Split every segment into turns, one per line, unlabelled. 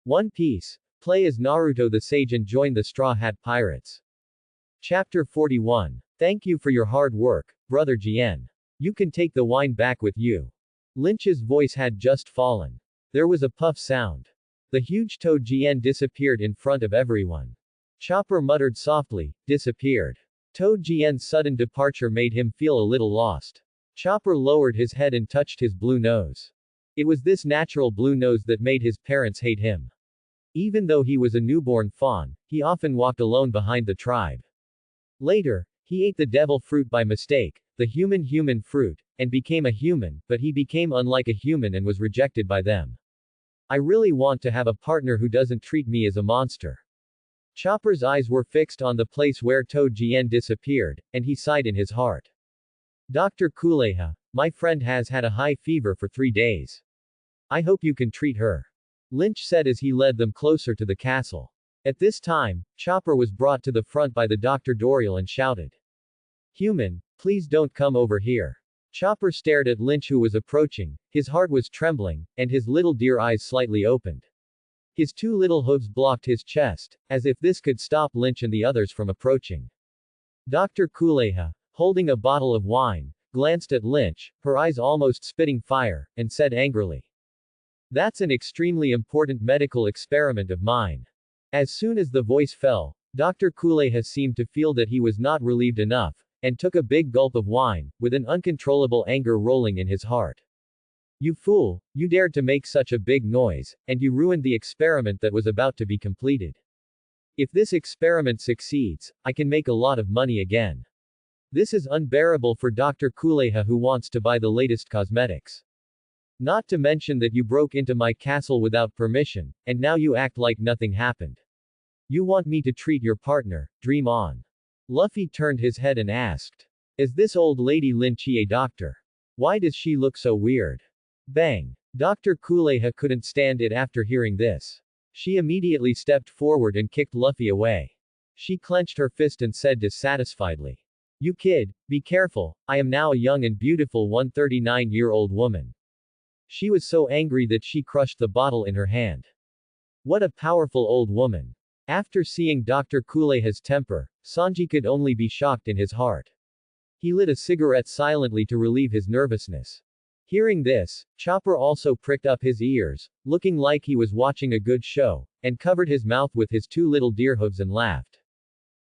One Piece. Play as Naruto the Sage and join the Straw Hat Pirates. Chapter 41. Thank you for your hard work, Brother Jien. You can take the wine back with you. Lynch's voice had just fallen. There was a puff sound. The huge toad Jien disappeared in front of everyone. Chopper muttered softly, disappeared. Toad Jien's sudden departure made him feel a little lost. Chopper lowered his head and touched his blue nose. It was this natural blue nose that made his parents hate him. Even though he was a newborn fawn, he often walked alone behind the tribe. Later, he ate the devil fruit by mistake, the human fruit, and became a human, but he became unlike a human and was rejected by them. I really want to have a partner who doesn't treat me as a monster. Chopper's eyes were fixed on the place where Toad Jien disappeared, and he sighed in his heart. Dr. Kuleha, my friend has had a high fever for 3 days. I hope you can treat her. Lynch said as he led them closer to the castle. At this time, Chopper was brought to the front by the Dr. Doriel and shouted. Human, please don't come over here. Chopper stared at Lynch who was approaching, his heart was trembling, and his little deer eyes slightly opened. His 2 little hooves blocked his chest, as if this could stop Lynch and the others from approaching. Dr. Kuleha, holding a bottle of wine, glanced at Lynch, her eyes almost spitting fire, and said angrily. That's an extremely important medical experiment of mine. As soon as the voice fell, Dr. Kuleha seemed to feel that he was not relieved enough, and took a big gulp of wine, with an uncontrollable anger rolling in his heart. You fool, you dared to make such a big noise, and you ruined the experiment that was about to be completed. If this experiment succeeds, I can make a lot of money again. This is unbearable for Dr. Kuleha who wants to buy the latest cosmetics. Not to mention that you broke into my castle without permission, and now you act like nothing happened. You want me to treat your partner, dream on. Luffy turned his head and asked. Is this old lady Lynchie a doctor? Why does she look so weird? Bang. Dr. Kuleha couldn't stand it after hearing this. She immediately stepped forward and kicked Luffy away. She clenched her fist and said dissatisfiedly. You kid, be careful, I am now a young and beautiful 139-year-old woman. She was so angry that she crushed the bottle in her hand. What a powerful old woman. After seeing Dr. Kuleha's temper, Sanji could only be shocked in his heart. He lit a cigarette silently to relieve his nervousness. Hearing this, Chopper also pricked up his ears, looking like he was watching a good show, and covered his mouth with his 2 little deer hooves and laughed.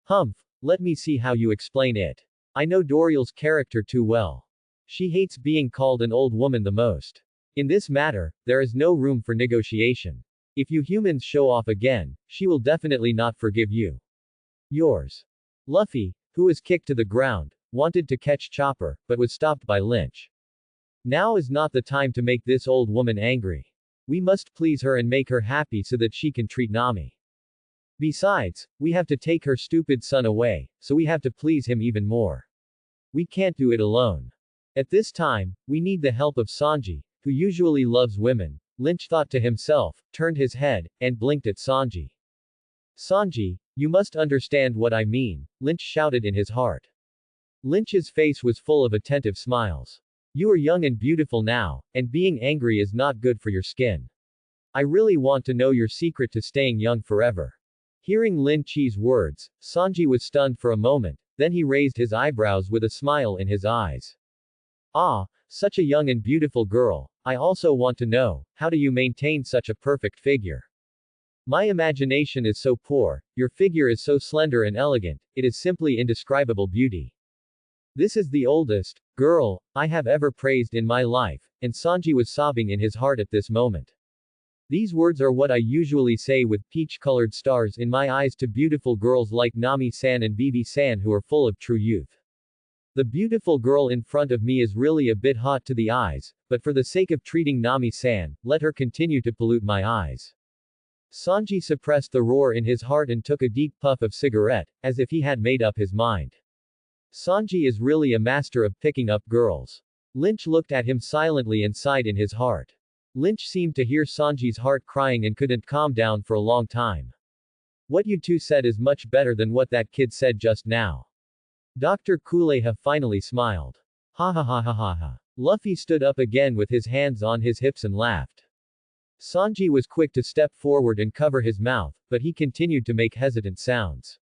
Humph, let me see how you explain it. I know Doriel's character too well. She hates being called an old woman the most. In this matter, there is no room for negotiation. If you humans show off again, she will definitely not forgive you. Yours. Luffy, who was kicked to the ground, wanted to catch Chopper, but was stopped by Lynch. Now is not the time to make this old woman angry. We must please her and make her happy so that she can treat Nami. Besides, we have to take her stupid son away, so we have to please him even more. We can't do it alone. At this time, we need the help of Sanji, who usually loves women, Lynch thought to himself, turned his head, and blinked at Sanji. Sanji, you must understand what I mean, Lynch shouted in his heart. Lynch's face was full of attentive smiles. You are young and beautiful now, and being angry is not good for your skin. I really want to know your secret to staying young forever. Hearing Lynch's words, Sanji was stunned for a moment, then he raised his eyebrows with a smile in his eyes. Ah, such a young and beautiful girl, I also want to know, how do you maintain such a perfect figure? My imagination is so poor, your figure is so slender and elegant, it is simply indescribable beauty. This is the oldest girl I have ever praised in my life, and Sanji was sobbing in his heart at this moment. These words are what I usually say with peach-colored stars in my eyes to beautiful girls like Nami-san and Bibi-san who are full of true youth. The beautiful girl in front of me is really a bit hot to the eyes, but for the sake of treating Nami-san, let her continue to pollute my eyes. Sanji suppressed the roar in his heart and took a deep puff of cigarette, as if he had made up his mind. Sanji is really a master of picking up girls. Lynch looked at him silently and sighed in his heart. Lynch seemed to hear Sanji's heart crying and couldn't calm down for a long time. What you two said is much better than what that kid said just now. Dr. Kuleha finally smiled. Ha ha ha ha ha ha. Luffy stood up again with his hands on his hips and laughed. Sanji was quick to step forward and cover his mouth, but he continued to make hesitant sounds.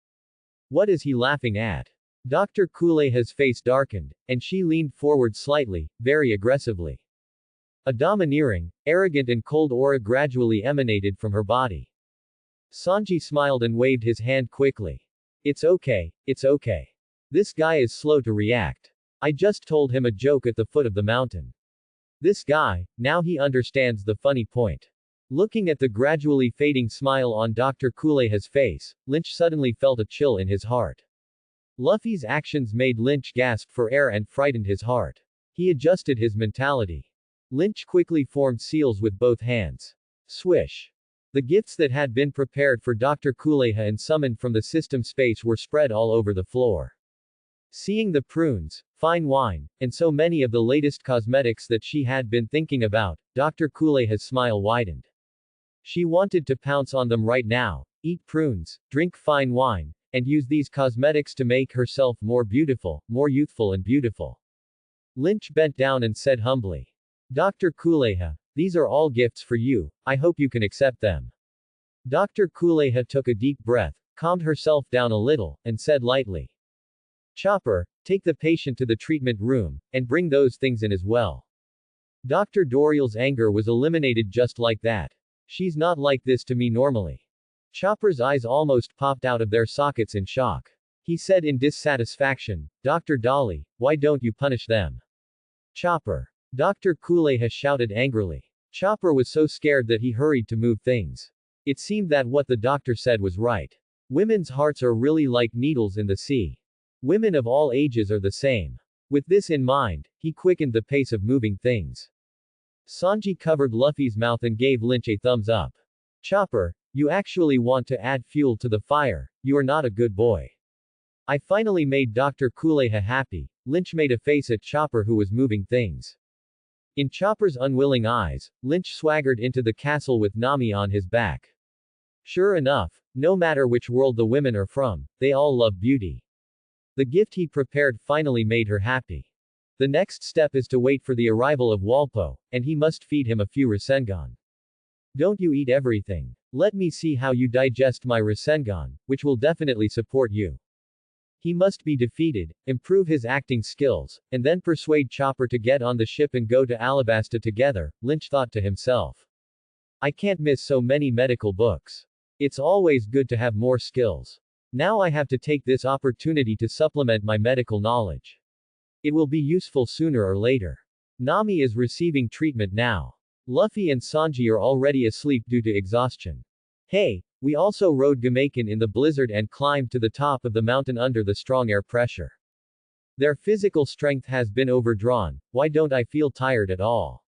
What is he laughing at? Dr. Kuleha's face darkened, and she leaned forward slightly, very aggressively. A domineering, arrogant and cold aura gradually emanated from her body. Sanji smiled and waved his hand quickly. It's okay, it's okay. This guy is slow to react. I just told him a joke at the foot of the mountain. This guy, now he understands the funny point. Looking at the gradually fading smile on Dr. Kuleha's face, Lynch suddenly felt a chill in his heart. Luffy's actions made Lynch gasp for air and frightened his heart. He adjusted his mentality. Lynch quickly formed seals with both hands. Swish. The gifts that had been prepared for Dr. Kuleha and summoned from the system space were spread all over the floor. Seeing the prunes, fine wine, and so many of the latest cosmetics that she had been thinking about, Dr. Kuleha's smile widened. She wanted to pounce on them right now, eat prunes, drink fine wine, and use these cosmetics to make herself more beautiful, more youthful and beautiful. Lynch bent down and said humbly. Dr. Kuleha, these are all gifts for you, I hope you can accept them. Dr. Kuleha took a deep breath, calmed herself down a little, and said lightly. Chopper, take the patient to the treatment room, and bring those things in as well. Dr. Doriel's anger was eliminated just like that. She's not like this to me normally. Chopper's eyes almost popped out of their sockets in shock. He said in dissatisfaction, Dr. Dolly, why don't you punish them? Chopper. Dr. Kuleha shouted angrily. Chopper was so scared that he hurried to move things. It seemed that what the doctor said was right. Women's hearts are really like needles in the sea. Women of all ages are the same. With this in mind, he quickened the pace of moving things. Sanji covered Luffy's mouth and gave Lynch a thumbs up. Chopper, you actually want to add fuel to the fire, you are not a good boy. I finally made Dr. Kuleha happy. Lynch made a face at Chopper who was moving things. In Chopper's unwilling eyes, Lynch swaggered into the castle with Nami on his back. Sure enough, no matter which world the women are from, they all love beauty. The gift he prepared finally made her happy. The next step is to wait for the arrival of Walpo, and he must feed him a few Rasengan. Don't you eat everything. Let me see how you digest my Rasengan, which will definitely support you. He must be defeated, improve his acting skills, and then persuade Chopper to get on the ship and go to Alabasta together, Lynch thought to himself. I can't miss so many medical books. It's always good to have more skills. Now I have to take this opportunity to supplement my medical knowledge. It will be useful sooner or later. Nami is receiving treatment now. Luffy and Sanji are already asleep due to exhaustion. Hey, we also rode Gamaken in the blizzard and climbed to the top of the mountain under the strong air pressure. Their physical strength has been overdrawn, why don't I feel tired at all?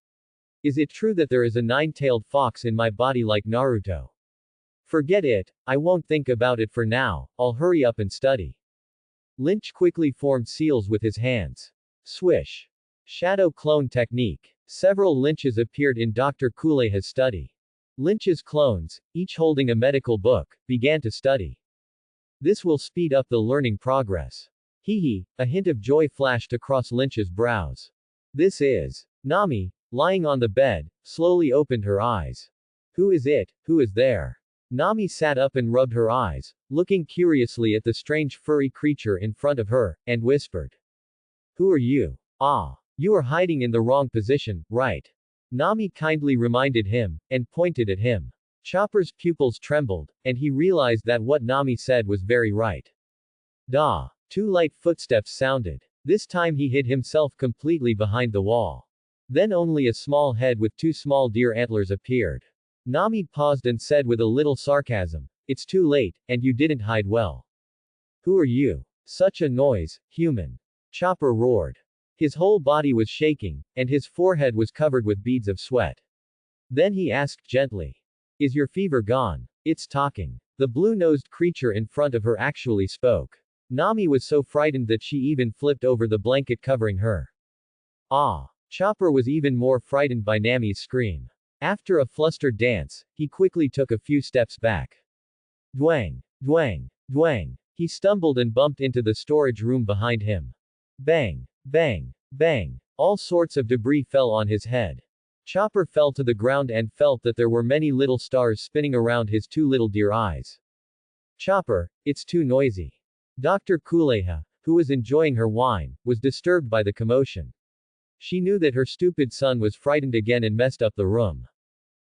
Is it true that there is a nine-tailed fox in my body like Naruto? Forget it, I won't think about it for now, I'll hurry up and study. Lynch quickly formed seals with his hands. Swish. Shadow clone technique. Several Lynches appeared in Dr. Kuleha's study. Lynch's clones, each holding a medical book, began to study. This will speed up the learning progress. Hee, a hint of joy flashed across Lynch's brows. This is. Nami, lying on the bed, slowly opened her eyes. Who is it, who is there? Nami sat up and rubbed her eyes, looking curiously at the strange furry creature in front of her, and whispered. Who are you? Ah. You are hiding in the wrong position, right? Nami kindly reminded him, and pointed at him. Chopper's pupils trembled, and he realized that what Nami said was very right. Da. 2 light footsteps sounded. This time he hid himself completely behind the wall. Then only a small head with 2 small deer antlers appeared. Nami paused and said with a little sarcasm, it's too late, and you didn't hide well. Who are you? Such a noise, human. Chopper roared. His whole body was shaking, and his forehead was covered with beads of sweat. Then he asked gently. Is your fever gone? It's talking. The blue-nosed creature in front of her actually spoke. Nami was so frightened that she even flipped over the blanket covering her. Ah! Chopper was even more frightened by Nami's scream. After a flustered dance, he quickly took a few steps back. Dwang! Dwang! Dwang! He stumbled and bumped into the storage room behind him. Bang! Bang! Bang! All sorts of debris fell on his head. Chopper fell to the ground and felt that there were many little stars spinning around his two little deer eyes. Chopper, it's too noisy. Dr. Kuleha, who was enjoying her wine, was disturbed by the commotion. She knew that her stupid son was frightened again and messed up the room.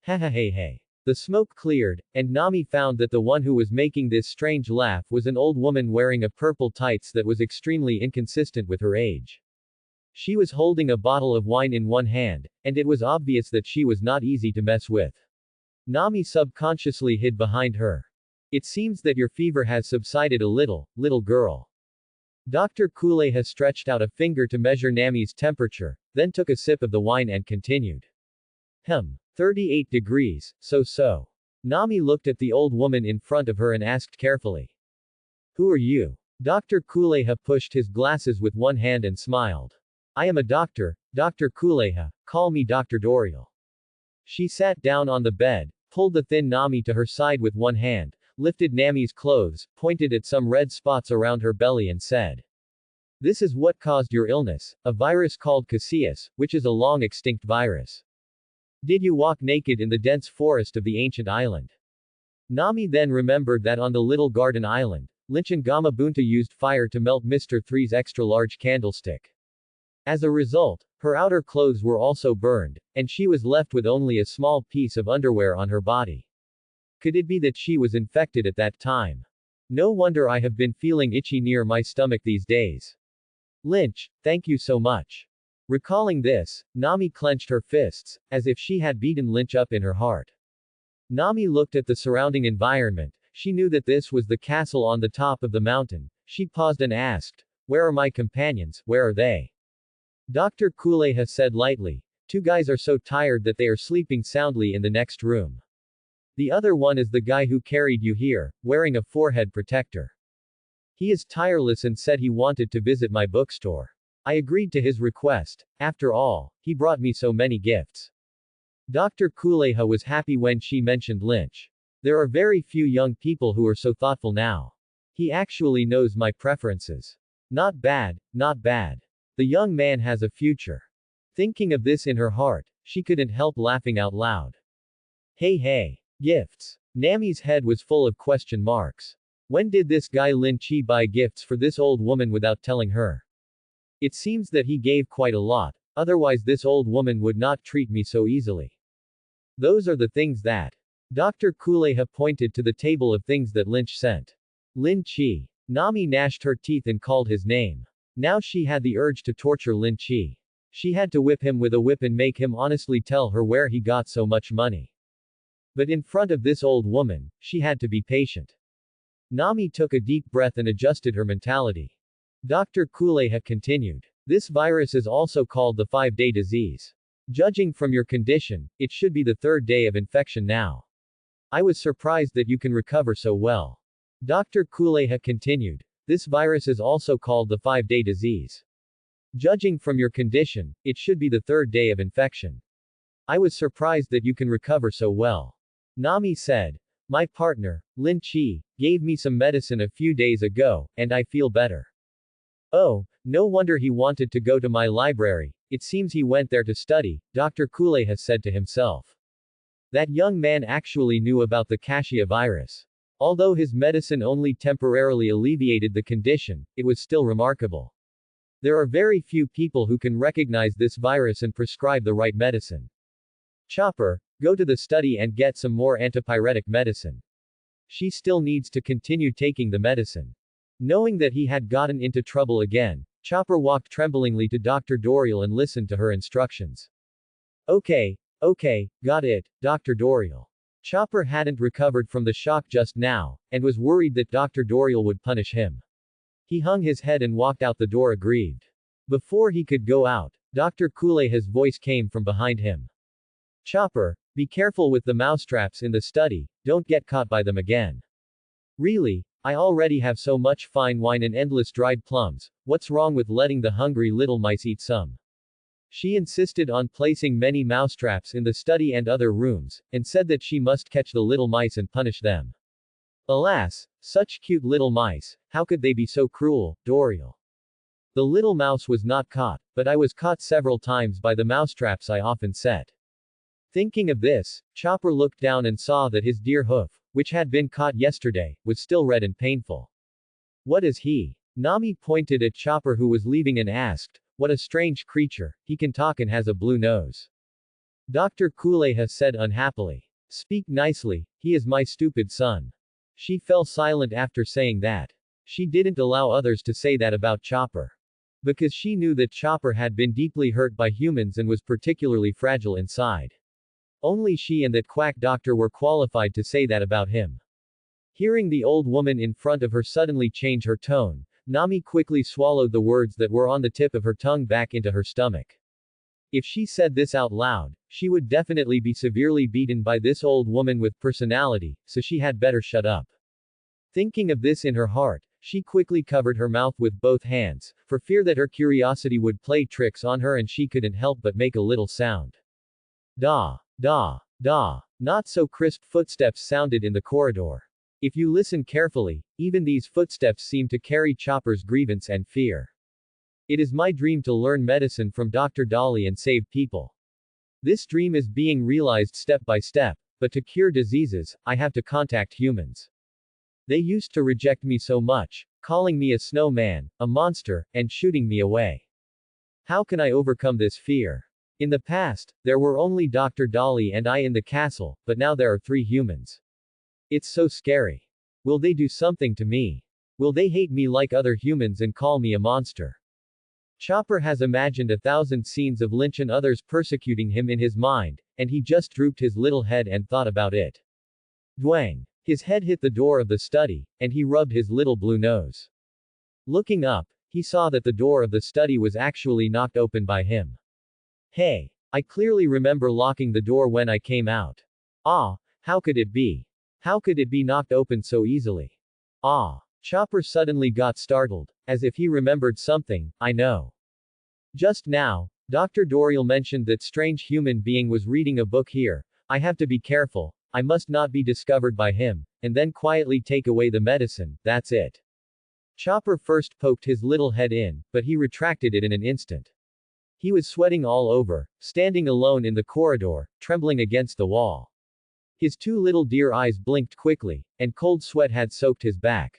Ha ha hey hey. The smoke cleared, and Nami found that the one who was making this strange laugh was an old woman wearing a purple tights that was extremely inconsistent with her age. She was holding a bottle of wine in one hand, and it was obvious that she was not easy to mess with. Nami subconsciously hid behind her. It seems that your fever has subsided a little girl. Dr. Kuleha stretched out a finger to measure Nami's temperature, then took a sip of the wine and continued. 38 degrees, so. Nami looked at the old woman in front of her and asked carefully. Who are you? Dr. Kuleha pushed his glasses with one hand and smiled. I am a doctor, Dr. Kuleha, call me Dr. Doriel. She sat down on the bed, pulled the thin Nami to her side with one hand, lifted Nami's clothes, pointed at some red spots around her belly and said. This is what caused your illness, a virus called Cassius, which is a long-extinct virus. Did you walk naked in the dense forest of the ancient island? Nami then remembered that on the little garden island, Linchin-Gamabunta used fire to melt Mr. Three's extra-large candlestick. As a result, her outer clothes were also burned, and she was left with only a small piece of underwear on her body. Could it be that she was infected at that time? No wonder I have been feeling itchy near my stomach these days. Lynch, thank you so much. Recalling this, Nami clenched her fists, as if she had beaten Lynch up in her heart. Nami looked at the surrounding environment. She knew that this was the castle on the top of the mountain. She paused and asked, where are my companions, where are they? Dr. Kuleha said lightly, two guys are so tired that they are sleeping soundly in the next room. The other one is the guy who carried you here, wearing a forehead protector. He is tireless and said he wanted to visit my bookstore. I agreed to his request. After all, he brought me so many gifts. Dr. Kuleha was happy when she mentioned Lynch. There are very few young people who are so thoughtful now. He actually knows my preferences. Not bad, not bad. The young man has a future. Thinking of this in her heart, she couldn't help laughing out loud. Hey, gifts. Nami's head was full of question marks. When did this guy Lin Chi buy gifts for this old woman without telling her? It seems that he gave quite a lot, otherwise this old woman would not treat me so easily. Those are the things that. Dr. Kuleha pointed to the table of things that Lynch sent. Lin Chi. Nami gnashed her teeth and called his name. Now she had the urge to torture Lin Chi. She had to whip him with a whip and make him honestly tell her where he got so much money. But in front of this old woman, she had to be patient. Nami took a deep breath and adjusted her mentality. Dr. Kuleha continued. This virus is also called the 5-day disease. Judging from your condition, it should be the 3rd day of infection now. I was surprised that you can recover so well. Dr. Kuleha continued. This virus is also called the 5-day disease. Judging from your condition, it should be the 3rd day of infection. I was surprised that you can recover so well. Nami said. My partner, Lin Chi, gave me some medicine a few days ago, and I feel better. Oh, no wonder he wanted to go to my library, it seems he went there to study, Dr. Kuleha said to himself. That young man actually knew about the Cassia virus. Although his medicine only temporarily alleviated the condition, it was still remarkable. There are very few people who can recognize this virus and prescribe the right medicine. Chopper, go to the study and get some more antipyretic medicine. She still needs to continue taking the medicine. Knowing that he had gotten into trouble again, Chopper walked tremblingly to Dr. Doriel and listened to her instructions. Okay, got it, Dr. Doriel. Chopper hadn't recovered from the shock just now, and was worried that Dr. Doriel would punish him. He hung his head and walked out the door aggrieved. Before he could go out, Dr. Kuleha's voice came from behind him. Chopper, be careful with the mousetraps in the study, don't get caught by them again. Really? I already have so much fine wine and endless dried plums, what's wrong with letting the hungry little mice eat some? She insisted on placing many mousetraps in the study and other rooms, and said that she must catch the little mice and punish them. Alas, such cute little mice, how could they be so cruel, Doriel? The little mouse was not caught, but I was caught several times by the mousetraps I often set. Thinking of this, Chopper looked down and saw that his deer hoof, which had been caught yesterday, was still red and painful. What is he? Nami pointed at Chopper, who was leaving, and asked, "What a strange creature, he can talk and has a blue nose." Dr. Kuleha said unhappily. "Speak nicely, he is my stupid son." She fell silent after saying that. She didn't allow others to say that about Chopper. Because she knew that Chopper had been deeply hurt by humans and was particularly fragile inside. Only she and that quack doctor were qualified to say that about him. Hearing the old woman in front of her suddenly change her tone, Nami quickly swallowed the words that were on the tip of her tongue back into her stomach. If she said this out loud, she would definitely be severely beaten by this old woman with personality, so she had better shut up. Thinking of this in her heart, she quickly covered her mouth with both hands, for fear that her curiosity would play tricks on her and she couldn't help but make a little sound. Da, da, da. Not so crisp footsteps sounded in the corridor. If you listen carefully, even these footsteps seem to carry Chopper's grievance and fear. It is my dream to learn medicine from Dr. Dolly and save people. This dream is being realized step by step, but to cure diseases, I have to contact humans. They used to reject me so much, calling me a snowman, a monster, and shooting me away. How can I overcome this fear? In the past, there were only Dr. Dolly and I in the castle, but now there are 3 humans. It's so scary. Will they do something to me? Will they hate me like other humans and call me a monster? Chopper has imagined 1,000 scenes of Lynch and others persecuting him in his mind, and he just drooped his little head and thought about it. Dwang. His head hit the door of the study, and he rubbed his little blue nose. Looking up, he saw that the door of the study was actually knocked open by him. Hey! I clearly remember locking the door when I came out. Ah! How could it be? How could it be knocked open so easily? Ah! Chopper suddenly got startled, as if he remembered something. I know. Just now, Dr. Doriel mentioned that strange human being was reading a book here. I have to be careful. I must not be discovered by him, and then quietly take away the medicine, that's it. Chopper first poked his little head in, but he retracted it in an instant. He was sweating all over, standing alone in the corridor, trembling against the wall. His 2 little deer eyes blinked quickly, and cold sweat had soaked his back.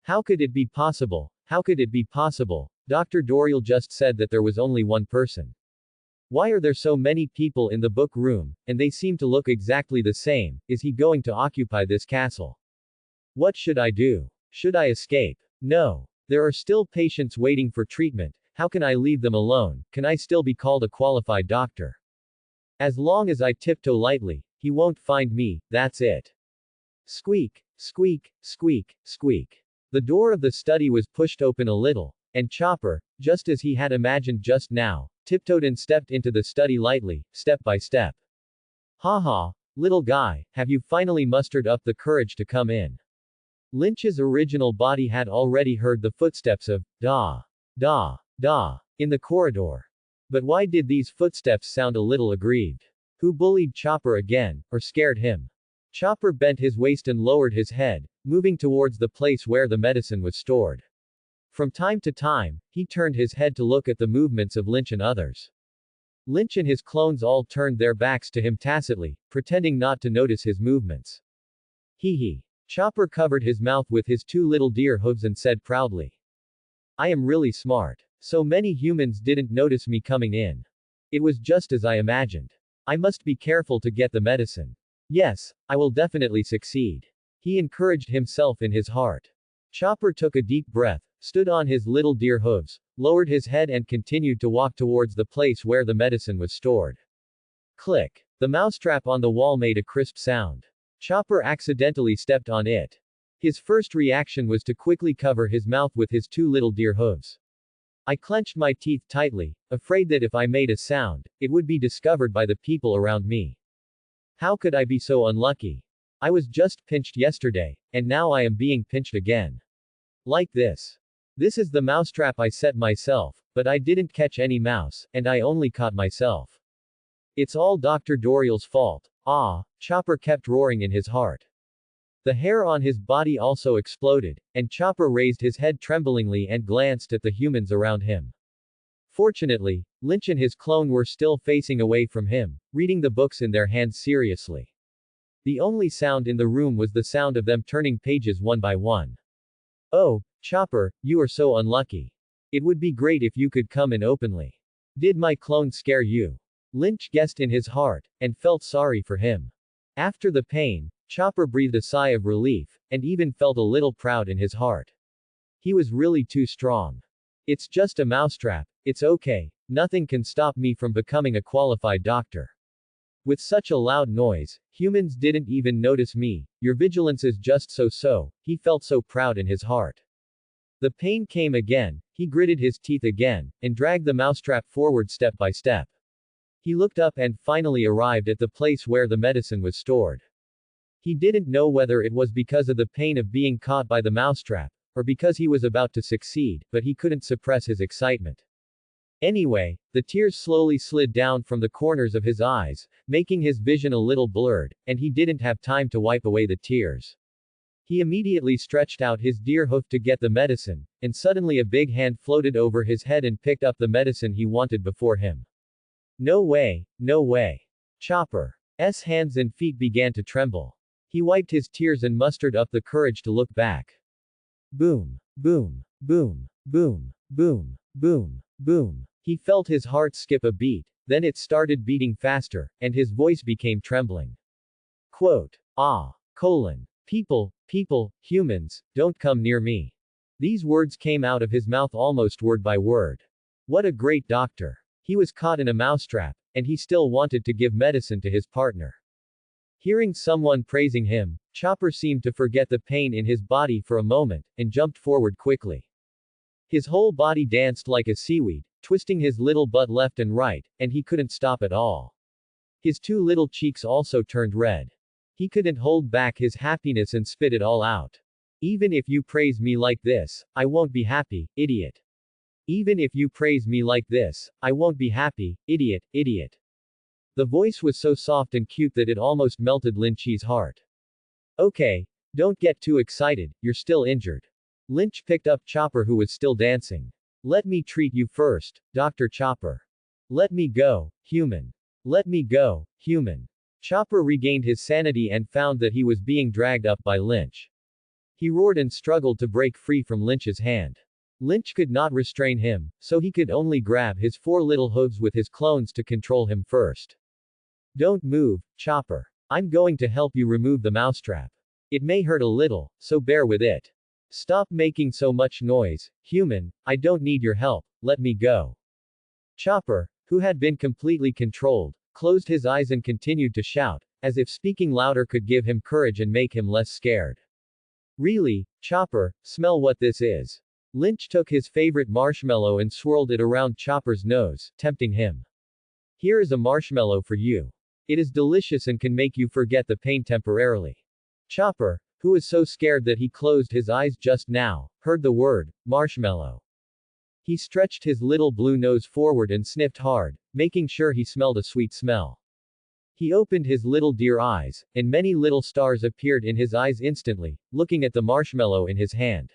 How could it be possible? How could it be possible? Dr. Doriel just said that there was only one person. Why are there so many people in the book room, and they seem to look exactly the same? Is he going to occupy this castle? What should I do? Should I escape? No. There are still patients waiting for treatment. How can I leave them alone? Can I still be called a qualified doctor? As long as I tiptoe lightly, he won't find me, that's it. Squeak, squeak, squeak, squeak. The door of the study was pushed open a little, and Chopper, just as he had imagined just now, tiptoed and stepped into the study lightly, step by step. Ha, little guy, have you finally mustered up the courage to come in? Lynch's original body had already heard the footsteps of, da, da, da, in the corridor. But why did these footsteps sound a little aggrieved? Who bullied Chopper again, or scared him? Chopper bent his waist and lowered his head, moving towards the place where the medicine was stored. From time to time, he turned his head to look at the movements of Lynch and others. Lynch and his clones all turned their backs to him tacitly, pretending not to notice his movements. Hee hee. Chopper covered his mouth with his 2 little deer hooves and said proudly. I am really smart. So many humans didn't notice me coming in. It was just as I imagined. I must be careful to get the medicine. Yes, I will definitely succeed. He encouraged himself in his heart. Chopper took a deep breath, stood on his little deer hooves, lowered his head and continued to walk towards the place where the medicine was stored. Click. The mousetrap on the wall made a crisp sound. Chopper accidentally stepped on it. His first reaction was to quickly cover his mouth with his 2 little deer hooves. I clenched my teeth tightly, afraid that if I made a sound, it would be discovered by the people around me. How could I be so unlucky? I was just pinched yesterday, and now I am being pinched again. Like this. This is the mousetrap I set myself, but I didn't catch any mouse, and I only caught myself. It's all Dr. Doriel's fault. Ah, Chopper kept roaring in his heart. The hair on his body also exploded, and Chopper raised his head tremblingly and glanced at the humans around him. Fortunately, Lynch and his clone were still facing away from him, reading the books in their hands seriously. The only sound in the room was the sound of them turning pages one by one. Oh, Chopper, you are so unlucky. It would be great if you could come in openly. Did my clone scare you? Lynch guessed in his heart, and felt sorry for him. After the pain, Chopper breathed a sigh of relief, and even felt a little proud in his heart. He was really too strong. It's just a mousetrap, it's okay, nothing can stop me from becoming a qualified doctor. With such a loud noise, humans didn't even notice me, your vigilance is just so-so, he felt so proud in his heart. The pain came again, he gritted his teeth again, and dragged the mousetrap forward step by step. He looked up and finally arrived at the place where the medicine was stored. He didn't know whether it was because of the pain of being caught by the mousetrap, or because he was about to succeed, but he couldn't suppress his excitement. Anyway, the tears slowly slid down from the corners of his eyes, making his vision a little blurred, and he didn't have time to wipe away the tears. He immediately stretched out his deer hoof to get the medicine, and suddenly a big hand floated over his head and picked up the medicine he wanted before him. No way, no way. Chopper's hands and feet began to tremble. He wiped his tears and mustered up the courage to look back. Boom, boom, boom, boom, boom, boom, boom. He felt his heart skip a beat, then it started beating faster, and his voice became trembling. Quote. People, humans, don't come near me. These words came out of his mouth almost word by word. What a great doctor. He was caught in a mousetrap, and he still wanted to give medicine to his partner. Hearing someone praising him, Chopper seemed to forget the pain in his body for a moment, and jumped forward quickly. His whole body danced like a seaweed, twisting his little butt left and right, and he couldn't stop at all. His two little cheeks also turned red. He couldn't hold back his happiness and spit it all out. Even if you praise me like this, I won't be happy, idiot. Even if you praise me like this, I won't be happy, idiot, idiot. The voice was so soft and cute that it almost melted Lynch's heart. Okay, don't get too excited, you're still injured. Lynch picked up Chopper who was still dancing. Let me treat you first, Dr. Chopper. Let me go, human. Let me go, human. Chopper regained his sanity and found that he was being dragged up by Lynch. He roared and struggled to break free from Lynch's hand. Lynch could not restrain him, so he could only grab his four little hooves with his clones to control him first. Don't move, Chopper. I'm going to help you remove the mousetrap. It may hurt a little, so bear with it. Stop making so much noise, human, I don't need your help, let me go. Chopper, who had been completely controlled, closed his eyes and continued to shout, as if speaking louder could give him courage and make him less scared. Really, Chopper, smell what this is. Lynch took his favorite marshmallow and swirled it around Chopper's nose, tempting him. Here is a marshmallow for you. It is delicious and can make you forget the pain temporarily. Chopper, who was so scared that he closed his eyes just now, heard the word, marshmallow. He stretched his little blue nose forward and sniffed hard, making sure he smelled a sweet smell. He opened his little deer eyes, and many little stars appeared in his eyes instantly, looking at the marshmallow in his hand.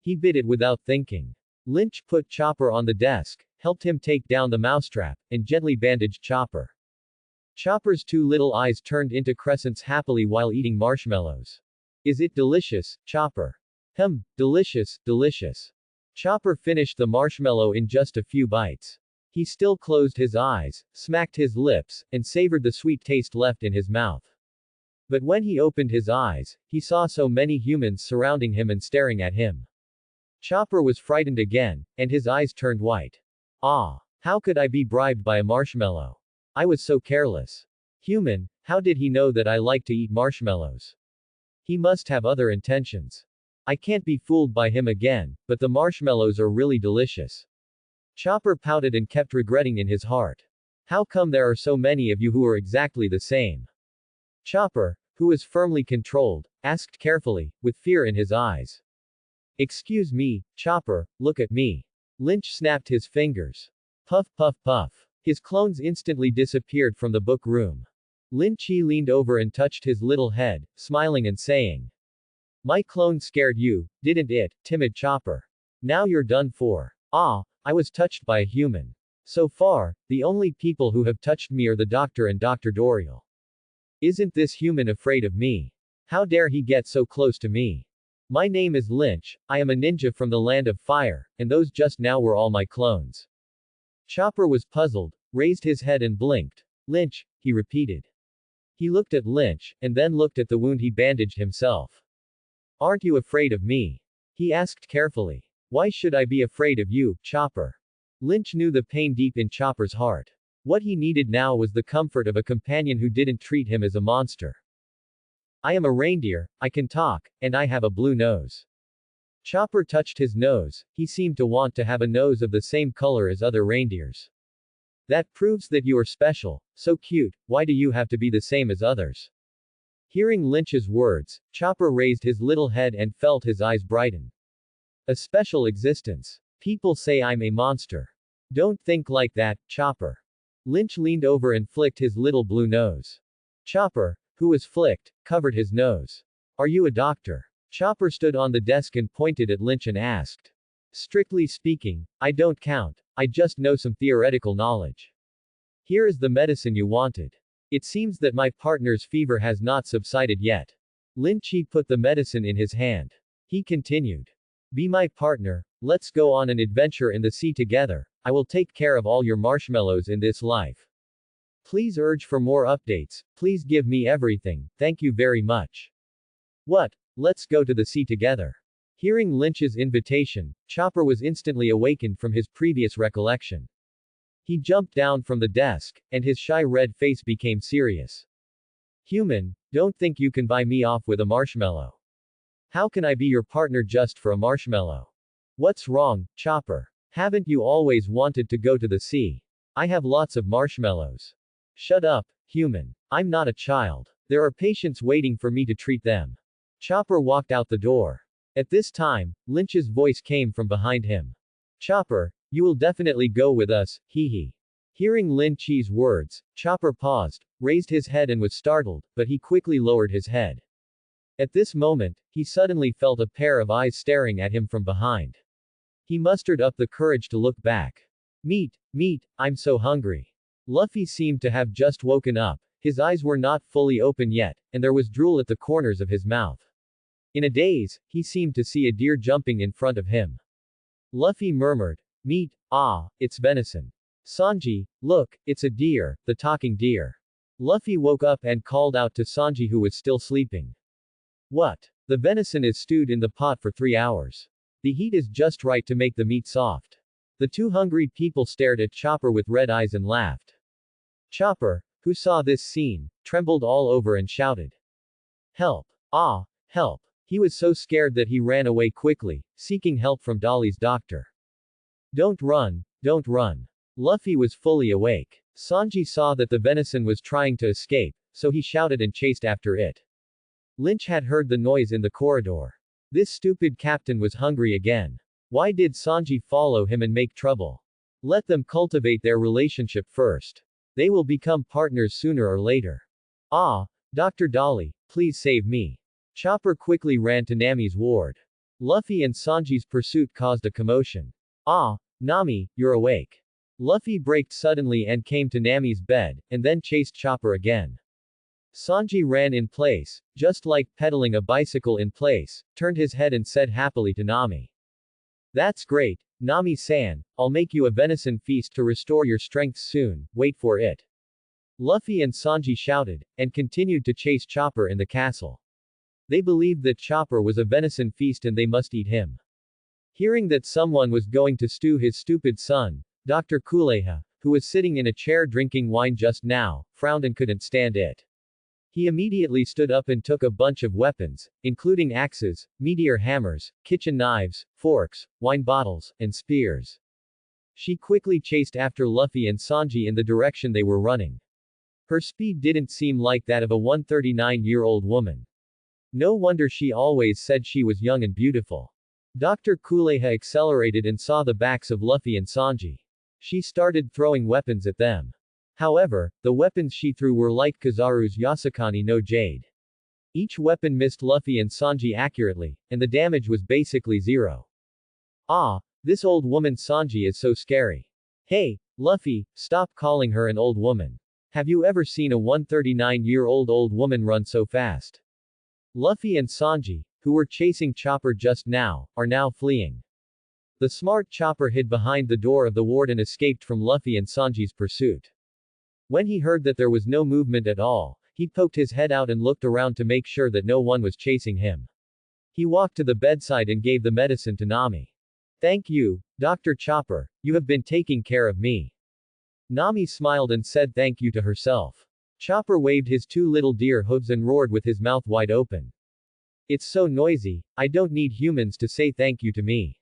He bit it without thinking. Lynch put Chopper on the desk, helped him take down the mousetrap, and gently bandaged Chopper. Chopper's two little eyes turned into crescents happily while eating marshmallows. Is it delicious, Chopper? Delicious, delicious. Chopper finished the marshmallow in just a few bites. He still closed his eyes, smacked his lips, and savored the sweet taste left in his mouth. But when he opened his eyes, he saw so many humans surrounding him and staring at him. Chopper was frightened again, and his eyes turned white. How could I be bribed by a marshmallow? I was so careless. Human, how did he know that I like to eat marshmallows? He must have other intentions. I can't be fooled by him again, but the marshmallows are really delicious. Chopper pouted and kept regretting in his heart. How come there are so many of you who are exactly the same? Chopper, who was firmly controlled, asked carefully, with fear in his eyes. Excuse me, Chopper, look at me. Lynch snapped his fingers. Puff puff puff. His clones instantly disappeared from the book room. Lynch leaned over and touched his little head, smiling and saying. My clone scared you, didn't it, timid Chopper? Now you're done for. I was touched by a human. So far, the only people who have touched me are the doctor and Dr. Doriel. Isn't this human afraid of me? How dare he get so close to me? My name is Lynch, I am a ninja from the land of fire, and those just now were all my clones. Chopper was puzzled, raised his head and blinked. Lynch, he repeated. He looked at Lynch, and then looked at the wound he bandaged himself. Aren't you afraid of me? He asked carefully. Why should I be afraid of you, Chopper? Lynch knew the pain deep in Chopper's heart. What he needed now was the comfort of a companion who didn't treat him as a monster. I am a reindeer, I can talk, and I have a blue nose. Chopper touched his nose, he seemed to want to have a nose of the same color as other reindeers. That proves that you are special, so cute, why do you have to be the same as others? Hearing Lynch's words, Chopper raised his little head and felt his eyes brighten. A special existence. People say I'm a monster. Don't think like that, Chopper. Lynch leaned over and flicked his little blue nose. Chopper, who was flicked, covered his nose. Are you a doctor? Chopper stood on the desk and pointed at Lynch and asked. Strictly speaking, I don't count, I just know some theoretical knowledge. Here is the medicine you wanted. It seems that my partner's fever has not subsided yet. Lynch put the medicine in his hand. He continued. Be my partner, let's go on an adventure in the sea together, I will take care of all your marshmallows in this life. Please urge for more updates, please give me everything, thank you very much. What? Let's go to the sea together. Hearing Lynch's invitation, Chopper was instantly awakened from his previous recollection. He jumped down from the desk, and his shy red face became serious. Human, don't think you can buy me off with a marshmallow. How can I be your partner just for a marshmallow? What's wrong, Chopper? Haven't you always wanted to go to the sea? I have lots of marshmallows. Shut up, human. I'm not a child. There are patients waiting for me to treat them. Chopper walked out the door. At this time, Lynch's voice came from behind him. Chopper, you will definitely go with us, hee hee. Hearing Lynch's words, Chopper paused, raised his head and was startled, but he quickly lowered his head. At this moment, he suddenly felt a pair of eyes staring at him from behind. He mustered up the courage to look back. Meat, I'm so hungry. Luffy seemed to have just woken up, his eyes were not fully open yet, and there was drool at the corners of his mouth. In a daze, he seemed to see a deer jumping in front of him. Luffy murmured, meat, it's venison. Sanji, look, it's a deer, the talking deer. Luffy woke up and called out to Sanji who was still sleeping. What? The venison is stewed in the pot for 3 hours. The heat is just right to make the meat soft. The two hungry people stared at Chopper with red eyes and laughed. Chopper, who saw this scene, trembled all over and shouted. Help! Help! He was so scared that he ran away quickly, seeking help from Dolly's doctor. Don't run! Luffy was fully awake. Sanji saw that the venison was trying to escape, so he shouted and chased after it. Lynch had heard the noise in the corridor. This stupid captain was hungry again. Why did Sanji follow him and make trouble? Let them cultivate their relationship first. They will become partners sooner or later. Dr. Dolly, please save me. Chopper quickly ran to Nami's ward. Luffy and Sanji's pursuit caused a commotion. Nami, you're awake. Luffy braked suddenly and came to Nami's bed, and then chased Chopper again. Sanji ran in place, just like pedaling a bicycle in place, turned his head and said happily to Nami. That's great, Nami-san, I'll make you a venison feast to restore your strength soon, wait for it. Luffy and Sanji shouted, and continued to chase Chopper in the castle. They believed that Chopper was a venison feast and they must eat him. Hearing that someone was going to stew his stupid son, Dr. Kuleha, who was sitting in a chair drinking wine just now, frowned and couldn't stand it. He immediately stood up and took a bunch of weapons, including axes, meteor hammers, kitchen knives, forks, wine bottles, and spears. She quickly chased after Luffy and Sanji in the direction they were running. Her speed didn't seem like that of a 139-year-old woman. No wonder she always said she was young and beautiful. Dr. Kuleha accelerated and saw the backs of Luffy and Sanji. She started throwing weapons at them. However, the weapons she threw were like Kizaru's Yasukani no Jade. Each weapon missed Luffy and Sanji accurately, and the damage was basically zero. This old woman Sanji is so scary. Hey, Luffy, stop calling her an old woman. Have you ever seen a 139-year-old old woman run so fast? Luffy and Sanji, who were chasing Chopper just now, are now fleeing. The smart Chopper hid behind the door of the ward and escaped from Luffy and Sanji's pursuit. When he heard that there was no movement at all, he poked his head out and looked around to make sure that no one was chasing him. He walked to the bedside and gave the medicine to Nami. Thank you, Dr. Chopper, you have been taking care of me. Nami smiled and said thank you to herself. Chopper waved his two little deer hooves and roared with his mouth wide open. It's so noisy, I don't need humans to say thank you to me.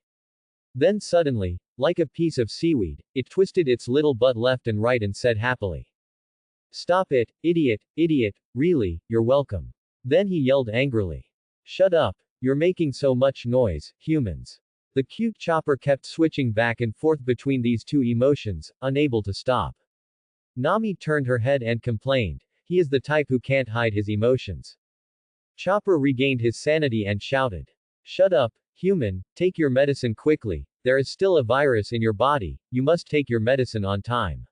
Then suddenly, like a piece of seaweed, it twisted its little butt left and right and said happily. Stop it, idiot, really, you're welcome. Then he yelled angrily. Shut up, you're making so much noise, humans. The cute Chopper kept switching back and forth between these two emotions, unable to stop. Nami turned her head and complained, he is the type who can't hide his emotions. Chopper regained his sanity and shouted. Shut up, human, take your medicine quickly, there is still a virus in your body, you must take your medicine on time.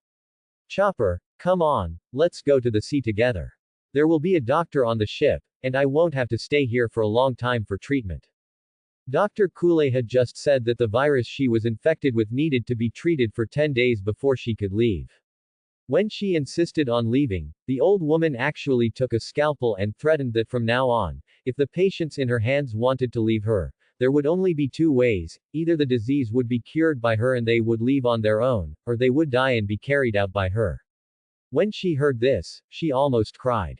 Chopper, come on, let's go to the sea together. There will be a doctor on the ship, and I won't have to stay here for a long time for treatment. Dr. Kool-Aid had just said that the virus she was infected with needed to be treated for 10 days before she could leave. When she insisted on leaving, the old woman actually took a scalpel and threatened that from now on, if the patients in her hands wanted to leave her, there would only be two ways, either the disease would be cured by her and they would leave on their own, or they would die and be carried out by her. When she heard this, she almost cried.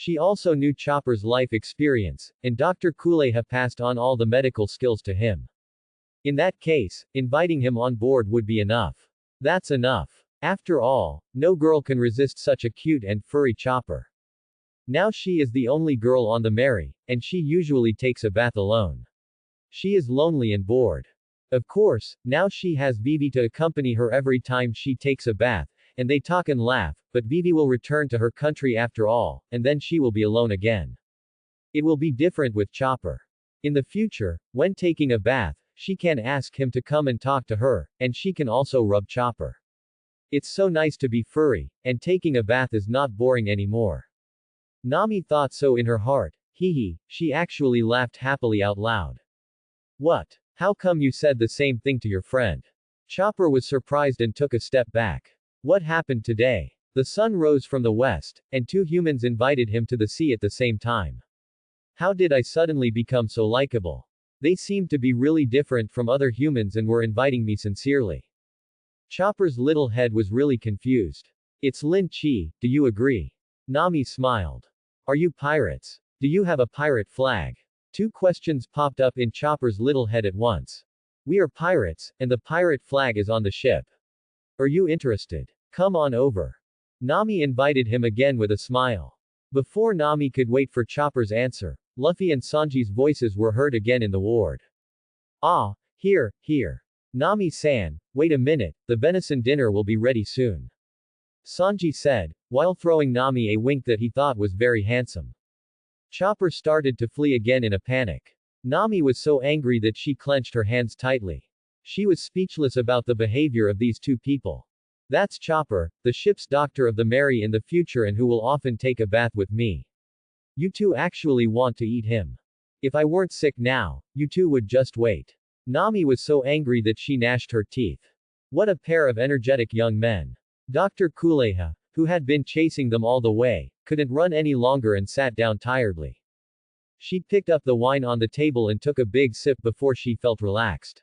She also knew Chopper's life experience, and Dr. Kool-Aid had passed on all the medical skills to him. In that case, inviting him on board would be enough. That's enough. After all, no girl can resist such a cute and furry Chopper. Now she is the only girl on the Mary, and she usually takes a bath alone. She is lonely and bored. Of course, now she has Vivi to accompany her every time she takes a bath, and they talk and laugh, but Vivi will return to her country after all, and then she will be alone again. It will be different with Chopper. In the future, when taking a bath, she can ask him to come and talk to her, and she can also rub Chopper. It's so nice to be furry, and taking a bath is not boring anymore. Nami thought so in her heart. She actually laughed happily out loud. What? How come you said the same thing to your friend? Chopper was surprised and took a step back. What happened today? The sun rose from the west, and two humans invited him to the sea at the same time. How did I suddenly become so likable? They seemed to be really different from other humans and were inviting me sincerely. Chopper's little head was really confused. It's Lin Chi, do you agree? Nami smiled. Are you pirates? Do you have a pirate flag? Two questions popped up in Chopper's little head at once. We are pirates, and the pirate flag is on the ship. Are you interested? Come on over. Nami invited him again with a smile. Before Nami could wait for Chopper's answer, Luffy and Sanji's voices were heard again in the ward. Ah, here. Nami-san, wait a minute, the venison dinner will be ready soon. Sanji said, while throwing Nami a wink that he thought was very handsome. Chopper started to flee again in a panic. Nami was so angry that she clenched her hands tightly. She was speechless about the behavior of these two people. That's Chopper, the ship's doctor of the Mary in the future and who will often take a bath with me. You two actually want to eat him. If I weren't sick now, you two would just wait. Nami was so angry that she gnashed her teeth. What a pair of energetic young men. Dr. Kuleha, who had been chasing them all the way, couldn't run any longer and sat down tiredly. She picked up the wine on the table and took a big sip before she felt relaxed.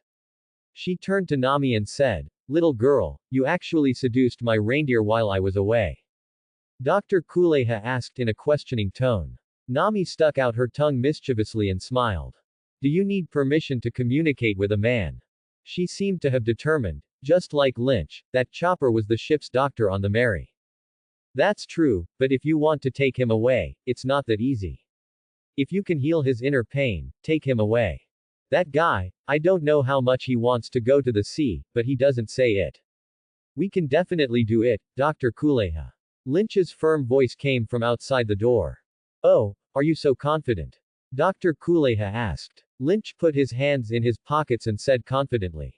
She turned to Nami and said, little girl, you actually seduced my reindeer while I was away. Dr. Kuleha asked in a questioning tone. Nami stuck out her tongue mischievously and smiled. Do you need permission to communicate with a man? She seemed to have determined, just like Lynch, that Chopper was the ship's doctor on the Mary. That's true, but if you want to take him away, it's not that easy. If you can heal his inner pain, take him away. That guy, I don't know how much he wants to go to the sea, but he doesn't say it. We can definitely do it, Dr. Kuleha. Lynch's firm voice came from outside the door. Oh, are you so confident? Dr. Kuleha asked. Lynch put his hands in his pockets and said confidently.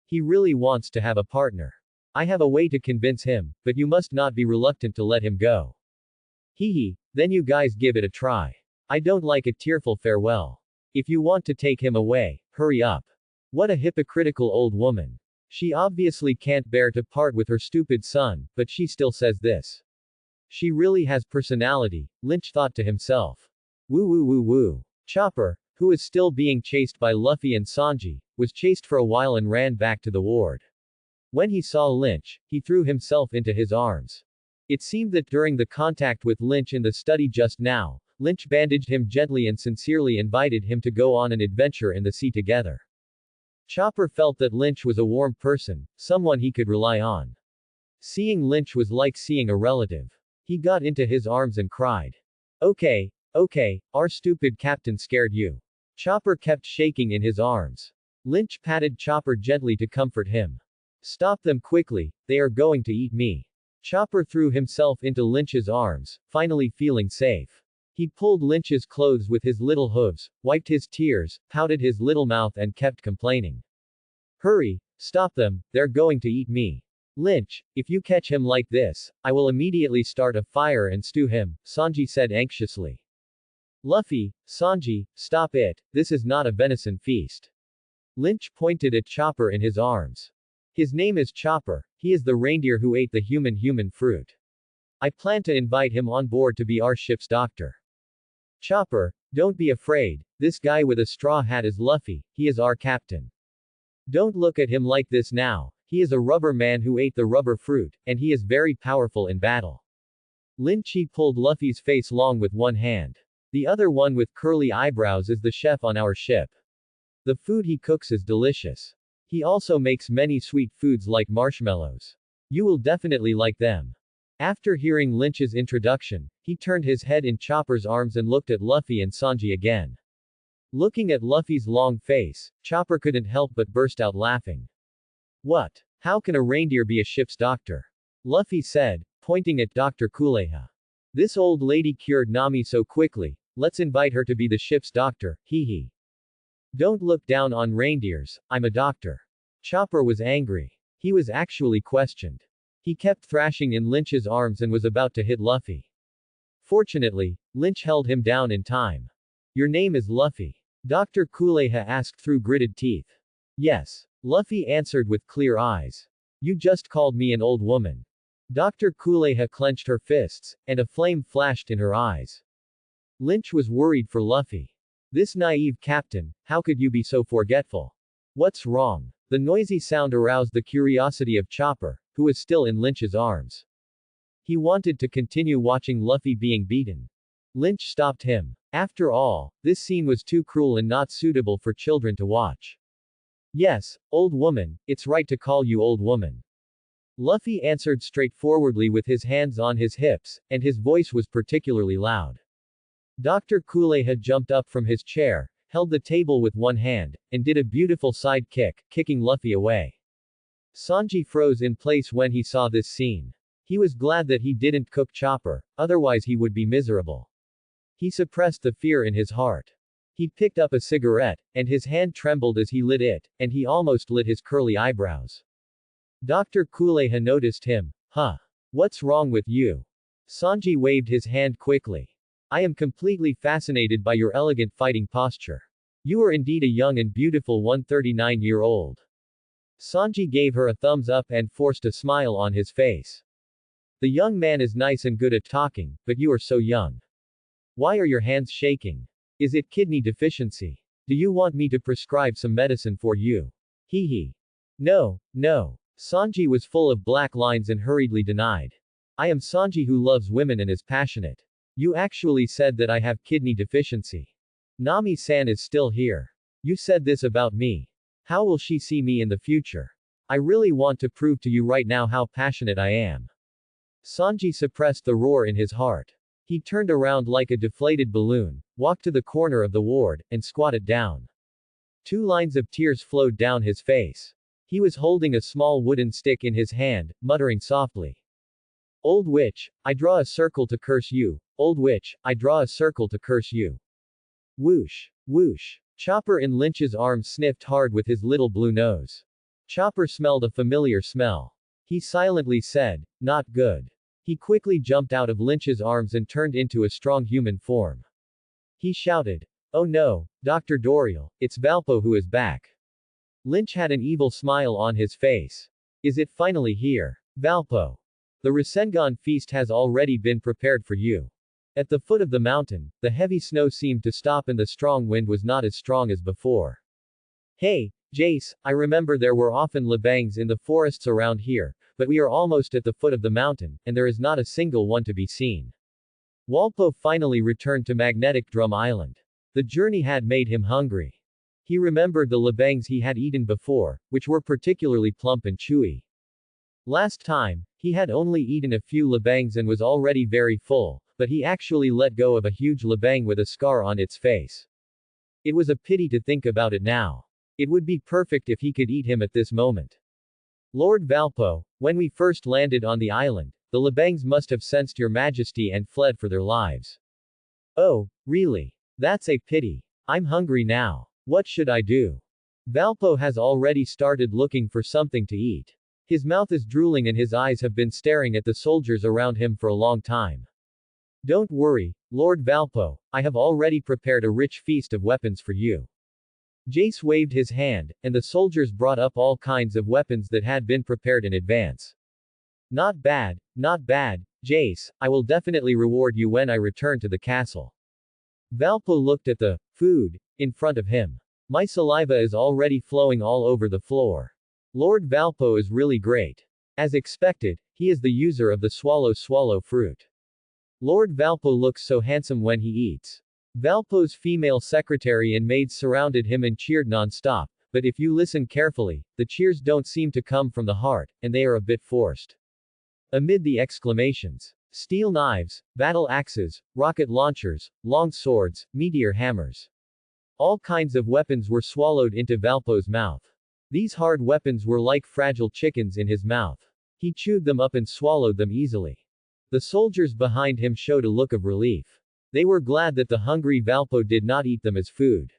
He really wants to have a partner. I have a way to convince him, but you must not be reluctant to let him go. Hee hee, then you guys give it a try. I don't like a tearful farewell. If you want to take him away, hurry up. What a hypocritical old woman. She obviously can't bear to part with her stupid son, but she still says this. She really has personality, Lynch thought to himself. Woo woo woo woo. Chopper, who is still being chased by Luffy and Sanji, was chased for a while and ran back to the ward. When he saw Lynch, he threw himself into his arms. It seemed that during the contact with Lynch in the study just now, Lynch bandaged him gently and sincerely invited him to go on an adventure in the sea together. Chopper felt that Lynch was a warm person, someone he could rely on. Seeing Lynch was like seeing a relative. He got into his arms and cried. Okay, our stupid captain scared you. Chopper kept shaking in his arms. Lynch patted Chopper gently to comfort him. Stop them quickly, they are going to eat me. Chopper threw himself into Lynch's arms, finally feeling safe. He pulled Lynch's clothes with his little hooves, wiped his tears, pouted his little mouth and kept complaining. Hurry, stop them, they're going to eat me. Lynch, if you catch him like this, I will immediately start a fire and stew him, Sanji said anxiously. Luffy, Sanji, stop it, this is not a venison feast. Lynch pointed at Chopper in his arms. His name is Chopper, he is the reindeer who ate the human fruit. I plan to invite him on board to be our ship's doctor. Chopper, don't be afraid, this guy with a straw hat is Luffy, he is our captain. Don't look at him like this now, he is a rubber man who ate the rubber fruit, and he is very powerful in battle. Lynch pulled Luffy's face long with one hand. The other one with curly eyebrows is the chef on our ship. The food he cooks is delicious. He also makes many sweet foods like marshmallows. You will definitely like them. After hearing Lynch's introduction, he turned his head in Chopper's arms and looked at Luffy and Sanji again. Looking at Luffy's long face, Chopper couldn't help but burst out laughing. What? How can a reindeer be a ship's doctor? Luffy said, pointing at Dr. Kuleha. This old lady cured Nami so quickly, let's invite her to be the ship's doctor, hee hee. Don't look down on reindeers, I'm a doctor. Chopper was angry. He was actually questioned. He kept thrashing in Lynch's arms and was about to hit Luffy. Fortunately, Lynch held him down in time. Your name is Luffy? Dr. Kuleha asked through gritted teeth. Yes. Luffy answered with clear eyes. You just called me an old woman. Dr. Kuleha clenched her fists, and a flame flashed in her eyes. Lynch was worried for Luffy. This naive captain, how could you be so forgetful? What's wrong? The noisy sound aroused the curiosity of Chopper, who was still in Lynch's arms. He wanted to continue watching Luffy being beaten. Lynch stopped him. After all, this scene was too cruel and not suitable for children to watch. Yes, old woman, it's right to call you old woman. Luffy answered straightforwardly with his hands on his hips, and his voice was particularly loud. Dr. Kuleha jumped up from his chair, held the table with one hand, and did a beautiful side kick, kicking Luffy away. Sanji froze in place when he saw this scene. He was glad that he didn't cook Chopper, otherwise he would be miserable. He suppressed the fear in his heart. He picked up a cigarette, and his hand trembled as he lit it, and he almost lit his curly eyebrows. Dr. Kuleha noticed him. Huh? What's wrong with you? Sanji waved his hand quickly. I am completely fascinated by your elegant fighting posture. You are indeed a young and beautiful 139-year-old. Sanji gave her a thumbs up and forced a smile on his face. The young man is nice and good at talking, but you are so young. Why are your hands shaking? Is it kidney deficiency? Do you want me to prescribe some medicine for you? Hee hee. No. Sanji was full of black lines and hurriedly denied. I am Sanji who loves women and is passionate. You actually said that I have kidney deficiency. Nami-san is still here. You said this about me. How will she see me in the future? I really want to prove to you right now how passionate I am. Sanji suppressed the roar in his heart. He turned around like a deflated balloon, walked to the corner of the ward, and squatted down. 2 lines of tears flowed down his face. He was holding a small wooden stick in his hand, muttering softly. Old witch, I draw a circle to curse you. Old witch, I draw a circle to curse you. Whoosh. Whoosh. Chopper in Lynch's arms sniffed hard with his little blue nose. Chopper smelled a familiar smell. He silently said, not good. He quickly jumped out of Lynch's arms and turned into a strong human form. He shouted, oh no, Dr. Doriel, it's Valpo who is back. Lynch had an evil smile on his face. Is it finally here? Valpo. The Rasengan feast has already been prepared for you. At the foot of the mountain, the heavy snow seemed to stop and the strong wind was not as strong as before. Hey, Jace, I remember there were often labangs in the forests around here, but we are almost at the foot of the mountain, and there is not a single one to be seen. Walpo finally returned to Magnetic Drum Island. The journey had made him hungry. He remembered the labangs he had eaten before, which were particularly plump and chewy. Last time, he had only eaten a few labangs and was already very full, but he actually let go of a huge labang with a scar on its face. It was a pity to think about it now. It would be perfect if he could eat him at this moment. Lord Valpo, when we first landed on the island, the labangs must have sensed your majesty and fled for their lives. Oh, really? That's a pity. I'm hungry now. What should I do? Valpo has already started looking for something to eat. His mouth is drooling and his eyes have been staring at the soldiers around him for a long time. Don't worry, Lord Valpo, I have already prepared a rich feast of weapons for you. Jace waved his hand, and the soldiers brought up all kinds of weapons that had been prepared in advance. Not bad, Jace, I will definitely reward you when I return to the castle. Valpo looked at the food in front of him. My saliva is already flowing all over the floor. Lord Valpo is really great. As expected, he is the user of the swallow fruit. Lord Valpo looks so handsome when he eats. Valpo's female secretary and maids surrounded him and cheered non-stop, but if you listen carefully, the cheers don't seem to come from the heart, and they are a bit forced. Amid the exclamations, steel knives, battle axes, rocket launchers, long swords, meteor hammers. All kinds of weapons were swallowed into Valpo's mouth. These hard weapons were like fragile chickens in his mouth. He chewed them up and swallowed them easily. The soldiers behind him showed a look of relief. They were glad that the hungry Valpo did not eat them as food.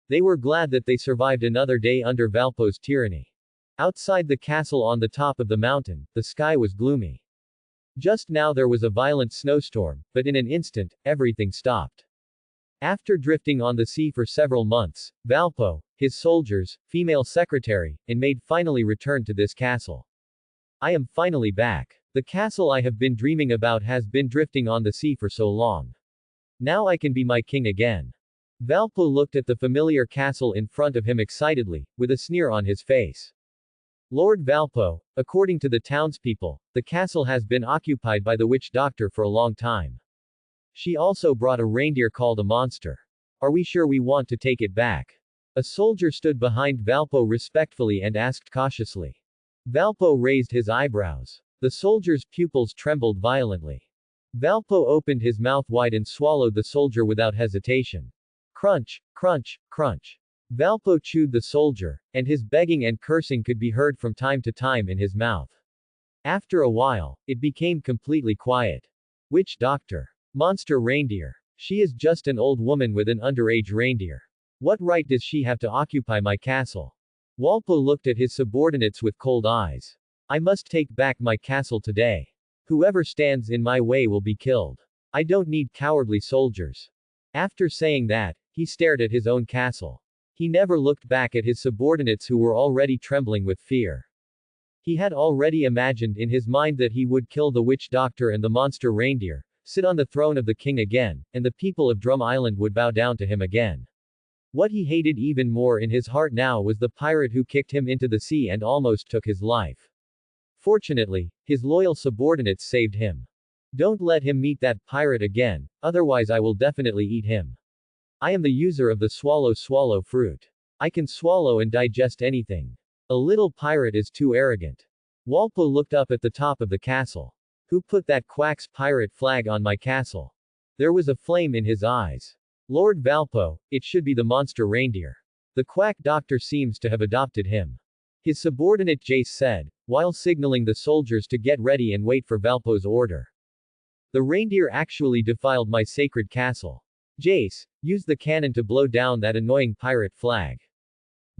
They were glad that they survived another day under Valpo's tyranny. Outside the castle on the top of the mountain, the sky was gloomy. Just now there was a violent snowstorm, but in an instant, everything stopped. After drifting on the sea for several months, Valpo, his soldiers, female secretary, and maid finally returned to this castle. I am finally back. The castle I have been dreaming about has been drifting on the sea for so long. Now I can be my king again. Valpo looked at the familiar castle in front of him excitedly, with a sneer on his face. Lord Valpo, according to the townspeople, the castle has been occupied by the witch doctor for a long time. She also brought a reindeer called a monster. Are we sure we want to take it back? A soldier stood behind Valpo respectfully and asked cautiously. Valpo raised his eyebrows. The soldier's pupils trembled violently. Valpo opened his mouth wide and swallowed the soldier without hesitation. Crunch, crunch, crunch. Valpo chewed the soldier, and his begging and cursing could be heard from time to time in his mouth. After a while, it became completely quiet. Witch doctor. Monster reindeer. She is just an old woman with an underage reindeer. What right does she have to occupy my castle? Walpo looked at his subordinates with cold eyes. I must take back my castle today. Whoever stands in my way will be killed. I don't need cowardly soldiers. After saying that, he stared at his own castle. He never looked back at his subordinates who were already trembling with fear. He had already imagined in his mind that he would kill the witch doctor and the monster reindeer, sit on the throne of the king again, and the people of Drum Island would bow down to him again. What he hated even more in his heart now was the pirate who kicked him into the sea and almost took his life. Fortunately, his loyal subordinates saved him. Don't let him meet that pirate again, otherwise I will definitely eat him. I am the user of the swallow fruit. I can swallow and digest anything. A little pirate is too arrogant. Walpo looked up at the top of the castle. Who put that quack's pirate flag on my castle? There was a flame in his eyes. Lord Valpo, it should be the monster reindeer. The quack doctor seems to have adopted him. His subordinate Jace said, while signaling the soldiers to get ready and wait for Valpo's order. The reindeer actually defiled my sacred castle. Jace, use the cannon to blow down that annoying pirate flag.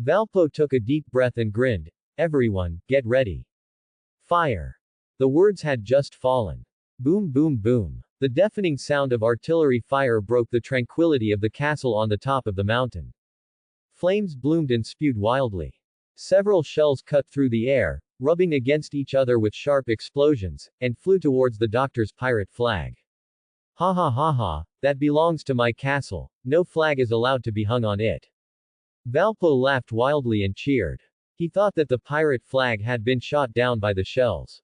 Valpo took a deep breath and grinned. Everyone, get ready. Fire. The words had just fallen. Boom boom boom. The deafening sound of artillery fire broke the tranquility of the castle on the top of the mountain. Flames bloomed and spewed wildly. Several shells cut through the air, rubbing against each other with sharp explosions, and flew towards the doctor's pirate flag. Ha ha ha ha, that belongs to my castle, no flag is allowed to be hung on it. Valpo laughed wildly and cheered. He thought that the pirate flag had been shot down by the shells.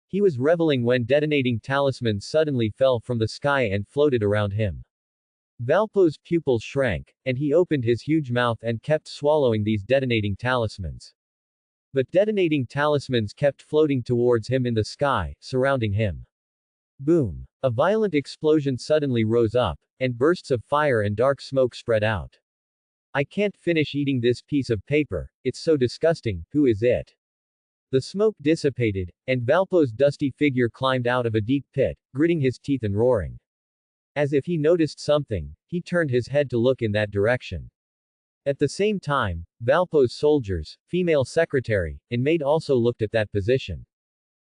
He was reveling when detonating talismans suddenly fell from the sky and floated around him. Valpo's pupils shrank, and he opened his huge mouth and kept swallowing these detonating talismans. But detonating talismans kept floating towards him in the sky, surrounding him. Boom! A violent explosion suddenly rose up, and bursts of fire and dark smoke spread out. I can't finish eating this piece of paper, it's so disgusting, who is it? The smoke dissipated, and Valpo's dusty figure climbed out of a deep pit, gritting his teeth and roaring. As if he noticed something, he turned his head to look in that direction. At the same time, Valpo's soldiers, female secretary, and maid also looked at that position.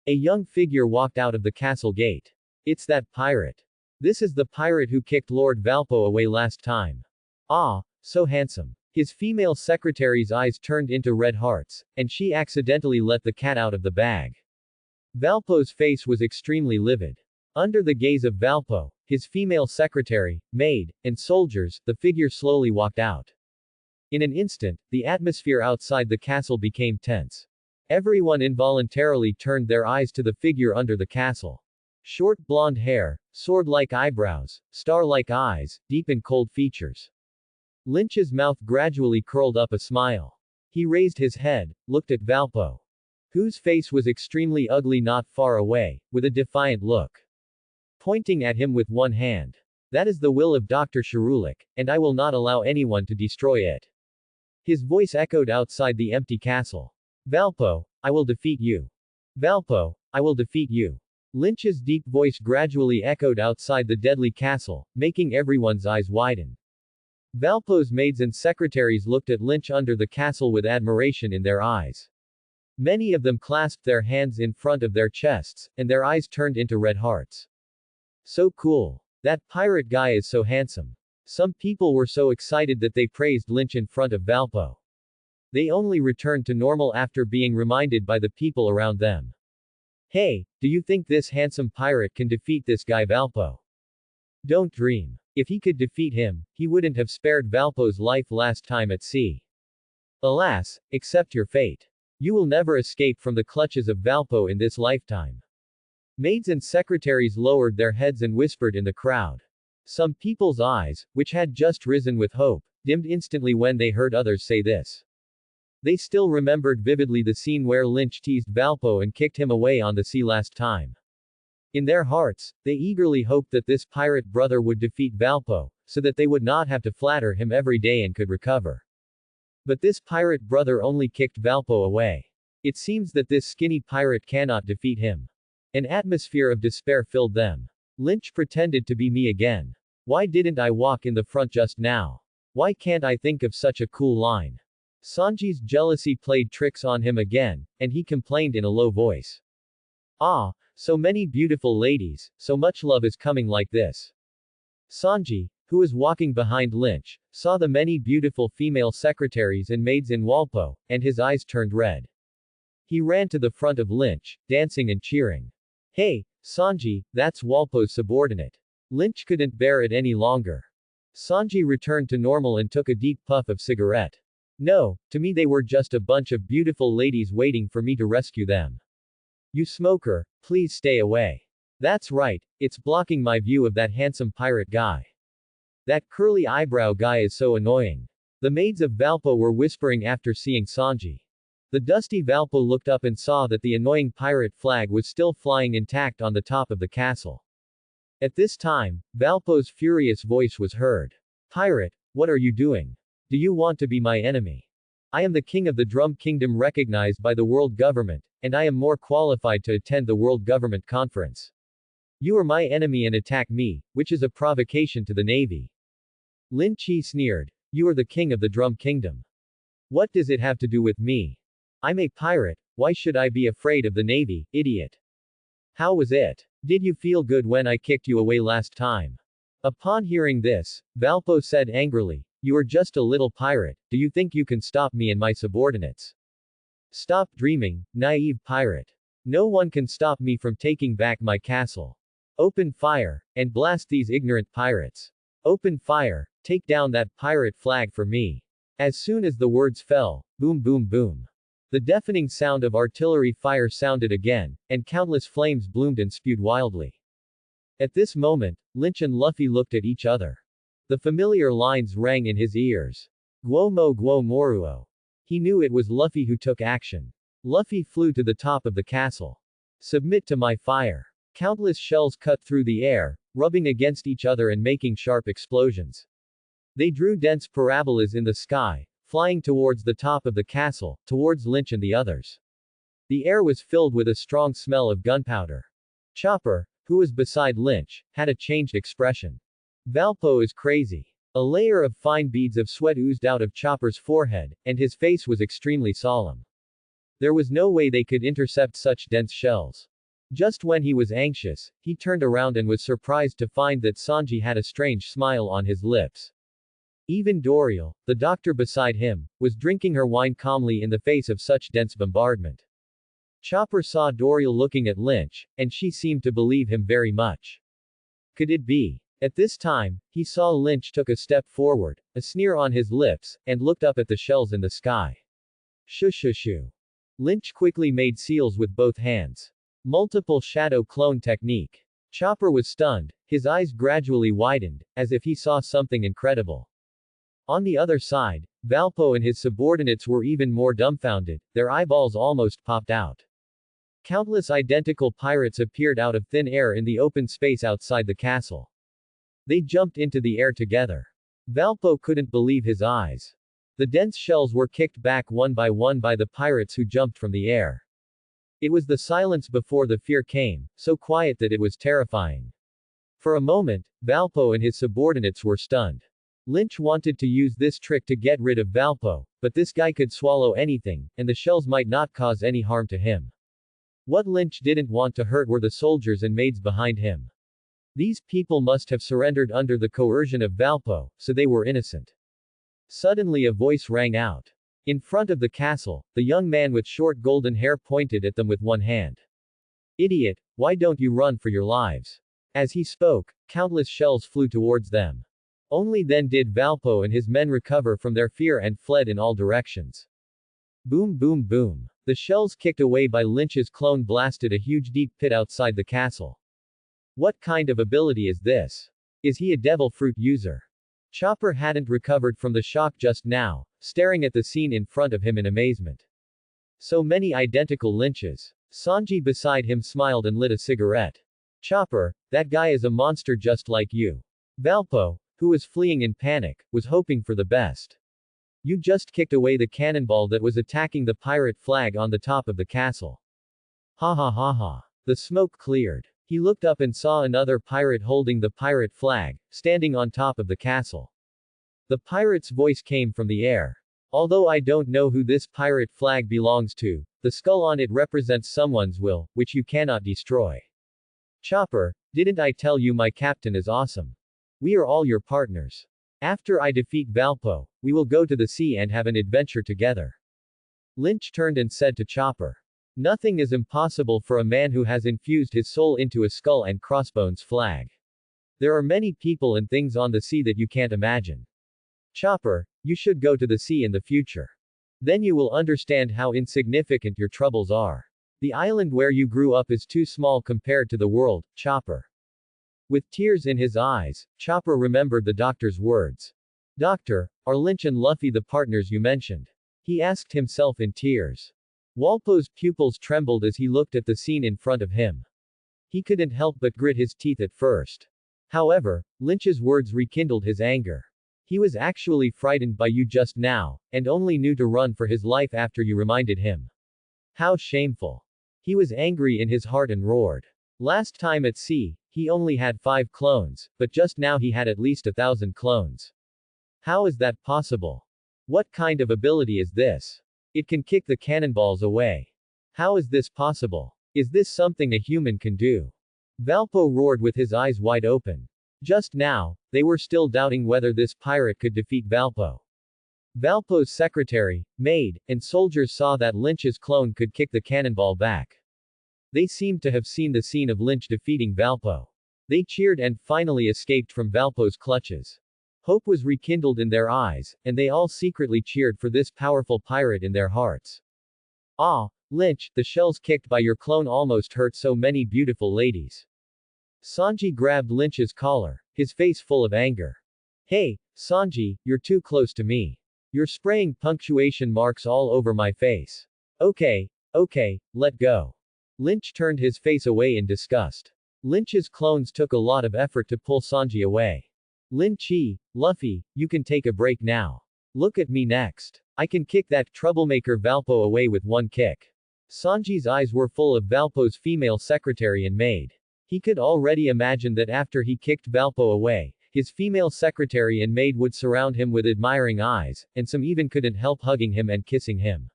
A young figure walked out of the castle gate. It's that pirate. This is the pirate who kicked Lord Valpo away last time. Ah, so handsome. His female secretary's eyes turned into red hearts, and she accidentally let the cat out of the bag. Valpo's face was extremely livid. Under the gaze of Valpo, his female secretary, maid, and soldiers, the figure slowly walked out. In an instant, the atmosphere outside the castle became tense. Everyone involuntarily turned their eyes to the figure under the castle. Short blonde hair, sword-like eyebrows, star-like eyes, deep and cold features. Lynch's mouth gradually curled up a smile. He raised his head, looked at Valpo, whose face was extremely ugly not far away, with a defiant look. Pointing at him with one hand. That is the will of Dr. Sharulik, and I will not allow anyone to destroy it. His voice echoed outside the empty castle. Valpo, I will defeat you. Valpo, I will defeat you. Lynch's deep voice gradually echoed outside the deadly castle, making everyone's eyes widen. Valpo's maids and secretaries looked at Lynch under the castle with admiration in their eyes. Many of them clasped their hands in front of their chests, and their eyes turned into red hearts. So cool. That pirate guy is so handsome. Some people were so excited that they praised Lynch in front of Valpo. They only returned to normal after being reminded by the people around them. Hey, do you think this handsome pirate can defeat this guy Valpo? Don't dream. If he could defeat him, he wouldn't have spared Valpo's life last time at sea. Alas, accept your fate. You will never escape from the clutches of Valpo in this lifetime. Maids and secretaries lowered their heads and whispered in the crowd. Some people's eyes, which had just risen with hope, dimmed instantly when they heard others say this. They still remembered vividly the scene where Lynch teased Valpo and kicked him away on the sea last time. In their hearts, they eagerly hoped that this pirate brother would defeat Valpo, so that they would not have to flatter him every day and could recover. But this pirate brother only kicked Valpo away. It seems that this skinny pirate cannot defeat him. An atmosphere of despair filled them. Lynch pretended to be me again. Why didn't I walk in the front just now? Why can't I think of such a cool line? Sanji's jealousy played tricks on him again, and he complained in a low voice. Ah, so many beautiful ladies, so much love is coming like this. Sanji, who was walking behind Lynch, saw the many beautiful female secretaries and maids in Walpo, and his eyes turned red. He ran to the front of Lynch, dancing and cheering. Hey, Sanji, that's Walpo's subordinate. Lynch couldn't bear it any longer. Sanji returned to normal and took a deep puff of cigarette. No, to me they were just a bunch of beautiful ladies waiting for me to rescue them. You smoker, please stay away. That's right, it's blocking my view of that handsome pirate guy. That curly eyebrow guy is so annoying. The maids of Valpo were whispering after seeing Sanji. The dusty Valpo looked up and saw that the annoying pirate flag was still flying intact on the top of the castle. At this time, Valpo's furious voice was heard. Pirate, what are you doing? Do you want to be my enemy? I am the king of the Drum Kingdom recognized by the world government, and I am more qualified to attend the World Government Conference. You are my enemy and attack me, which is a provocation to the Navy. Lin Chi sneered. You are the king of the Drum Kingdom. What does it have to do with me? I'm a pirate, Why should I be afraid of the Navy, idiot? How was it? Did you feel good when I kicked you away last time? Upon hearing this, Valpo said angrily, you are just a little pirate, do you think you can stop me and my subordinates? Stop dreaming, naive pirate. No one can stop me from taking back my castle. Open fire, and blast these ignorant pirates. Open fire, take down that pirate flag for me. As soon as the words fell, boom boom boom. The deafening sound of artillery fire sounded again, and countless flames bloomed and spewed wildly. At this moment, Lynch and Luffy looked at each other. The familiar lines rang in his ears. Guo Moruo. He knew it was Luffy who took action. Luffy flew to the top of the castle. Submit to my fire. Countless shells cut through the air, rubbing against each other and making sharp explosions. They drew dense parabolas in the sky, flying towards the top of the castle, towards Lynch and the others. The air was filled with a strong smell of gunpowder. Chopper, who was beside Lynch, had a changed expression. Valpo is crazy. A layer of fine beads of sweat oozed out of Chopper's forehead, and his face was extremely solemn. There was no way they could intercept such dense shells. Just when he was anxious, he turned around and was surprised to find that Sanji had a strange smile on his lips. Even Doriel, the doctor beside him, was drinking her wine calmly in the face of such dense bombardment. Chopper saw Doriel looking at Lynch, and she seemed to believe him very much. Could it be? At this time, he saw Lynch took a step forward, a sneer on his lips, and looked up at the shells in the sky. Shoo. Lynch quickly made seals with both hands. Multiple shadow clone technique. Chopper was stunned, his eyes gradually widened, as if he saw something incredible. On the other side, Valpo and his subordinates were even more dumbfounded, their eyeballs almost popped out. Countless identical pirates appeared out of thin air in the open space outside the castle. They jumped into the air together. Valpo couldn't believe his eyes. The dense shells were kicked back one by the pirates who jumped from the air. It was the silence before the fear came, so quiet that it was terrifying. For a moment, Valpo and his subordinates were stunned. Lynch wanted to use this trick to get rid of Valpo, but this guy could swallow anything, and the shells might not cause any harm to him. What Lynch didn't want to hurt were the soldiers and maids behind him. These people must have surrendered under the coercion of Valpo, so they were innocent. Suddenly a voice rang out. In front of the castle, the young man with short golden hair pointed at them with one hand. Idiot, why don't you run for your lives? As he spoke, countless shells flew towards them. Only then did Valpo and his men recover from their fear and fled in all directions. Boom boom boom. The shells kicked away by Lynch's clone blasted a huge deep pit outside the castle. What kind of ability is this? Is he a devil fruit user? Chopper hadn't recovered from the shock just now, staring at the scene in front of him in amazement. So many identical Lynches. Sanji beside him smiled and lit a cigarette. Chopper, that guy is a monster just like you. Valpo, who was fleeing in panic, was hoping for the best. You just kicked away the cannonball that was attacking the pirate flag on the top of the castle. Ha ha ha ha. The smoke cleared. He looked up and saw another pirate holding the pirate flag, standing on top of the castle. The pirate's voice came from the air. Although I don't know who this pirate flag belongs to, the skull on it represents someone's will, which you cannot destroy. Chopper, didn't I tell you my captain is awesome? We are all your partners. After I defeat Valpo, we will go to the sea and have an adventure together. Lynch turned and said to Chopper. Nothing is impossible for a man who has infused his soul into a skull and crossbones flag. There are many people and things on the sea that you can't imagine. Chopper, you should go to the sea in the future. Then you will understand how insignificant your troubles are. The island where you grew up is too small compared to the world, Chopper. With tears in his eyes, Chopper remembered the doctor's words. Doctor, are Lynch and Luffy the partners you mentioned? He asked himself in tears. Walpo's pupils trembled as he looked at the scene in front of him. He couldn't help but grit his teeth at first. However, Lynch's words rekindled his anger. He was actually frightened by you just now, and only knew to run for his life after you reminded him. How shameful. He was angry in his heart and roared. Last time at sea, he only had 5 clones, but just now he had at least 1,000 clones. How is that possible? What kind of ability is this? It can kick the cannonballs away. How is this possible? Is this something a human can do? Valpo roared with his eyes wide open. Just now, they were still doubting whether this pirate could defeat Valpo. Valpo's secretary, maid, and soldiers saw that Lynch's clone could kick the cannonball back. They seemed to have seen the scene of Lynch defeating Valpo. They cheered and finally escaped from Valpo's clutches. Hope was rekindled in their eyes, and they all secretly cheered for this powerful pirate in their hearts. Ah, Lynch, the shells kicked by your clone almost hurt so many beautiful ladies. Sanji grabbed Lynch's collar, his face full of anger. Hey, Sanji, you're too close to me. You're spraying punctuation marks all over my face. Okay, let go. Lynch turned his face away in disgust. Lynch's clones took a lot of effort to pull Sanji away. Lin Chi, Luffy, you can take a break now. Look at me next. I can kick that troublemaker Valpo away with one kick. Sanji's eyes were full of Valpo's female secretary and maid. He could already imagine that after he kicked Valpo away, his female secretary and maid would surround him with admiring eyes, and some even couldn't help hugging him and kissing him.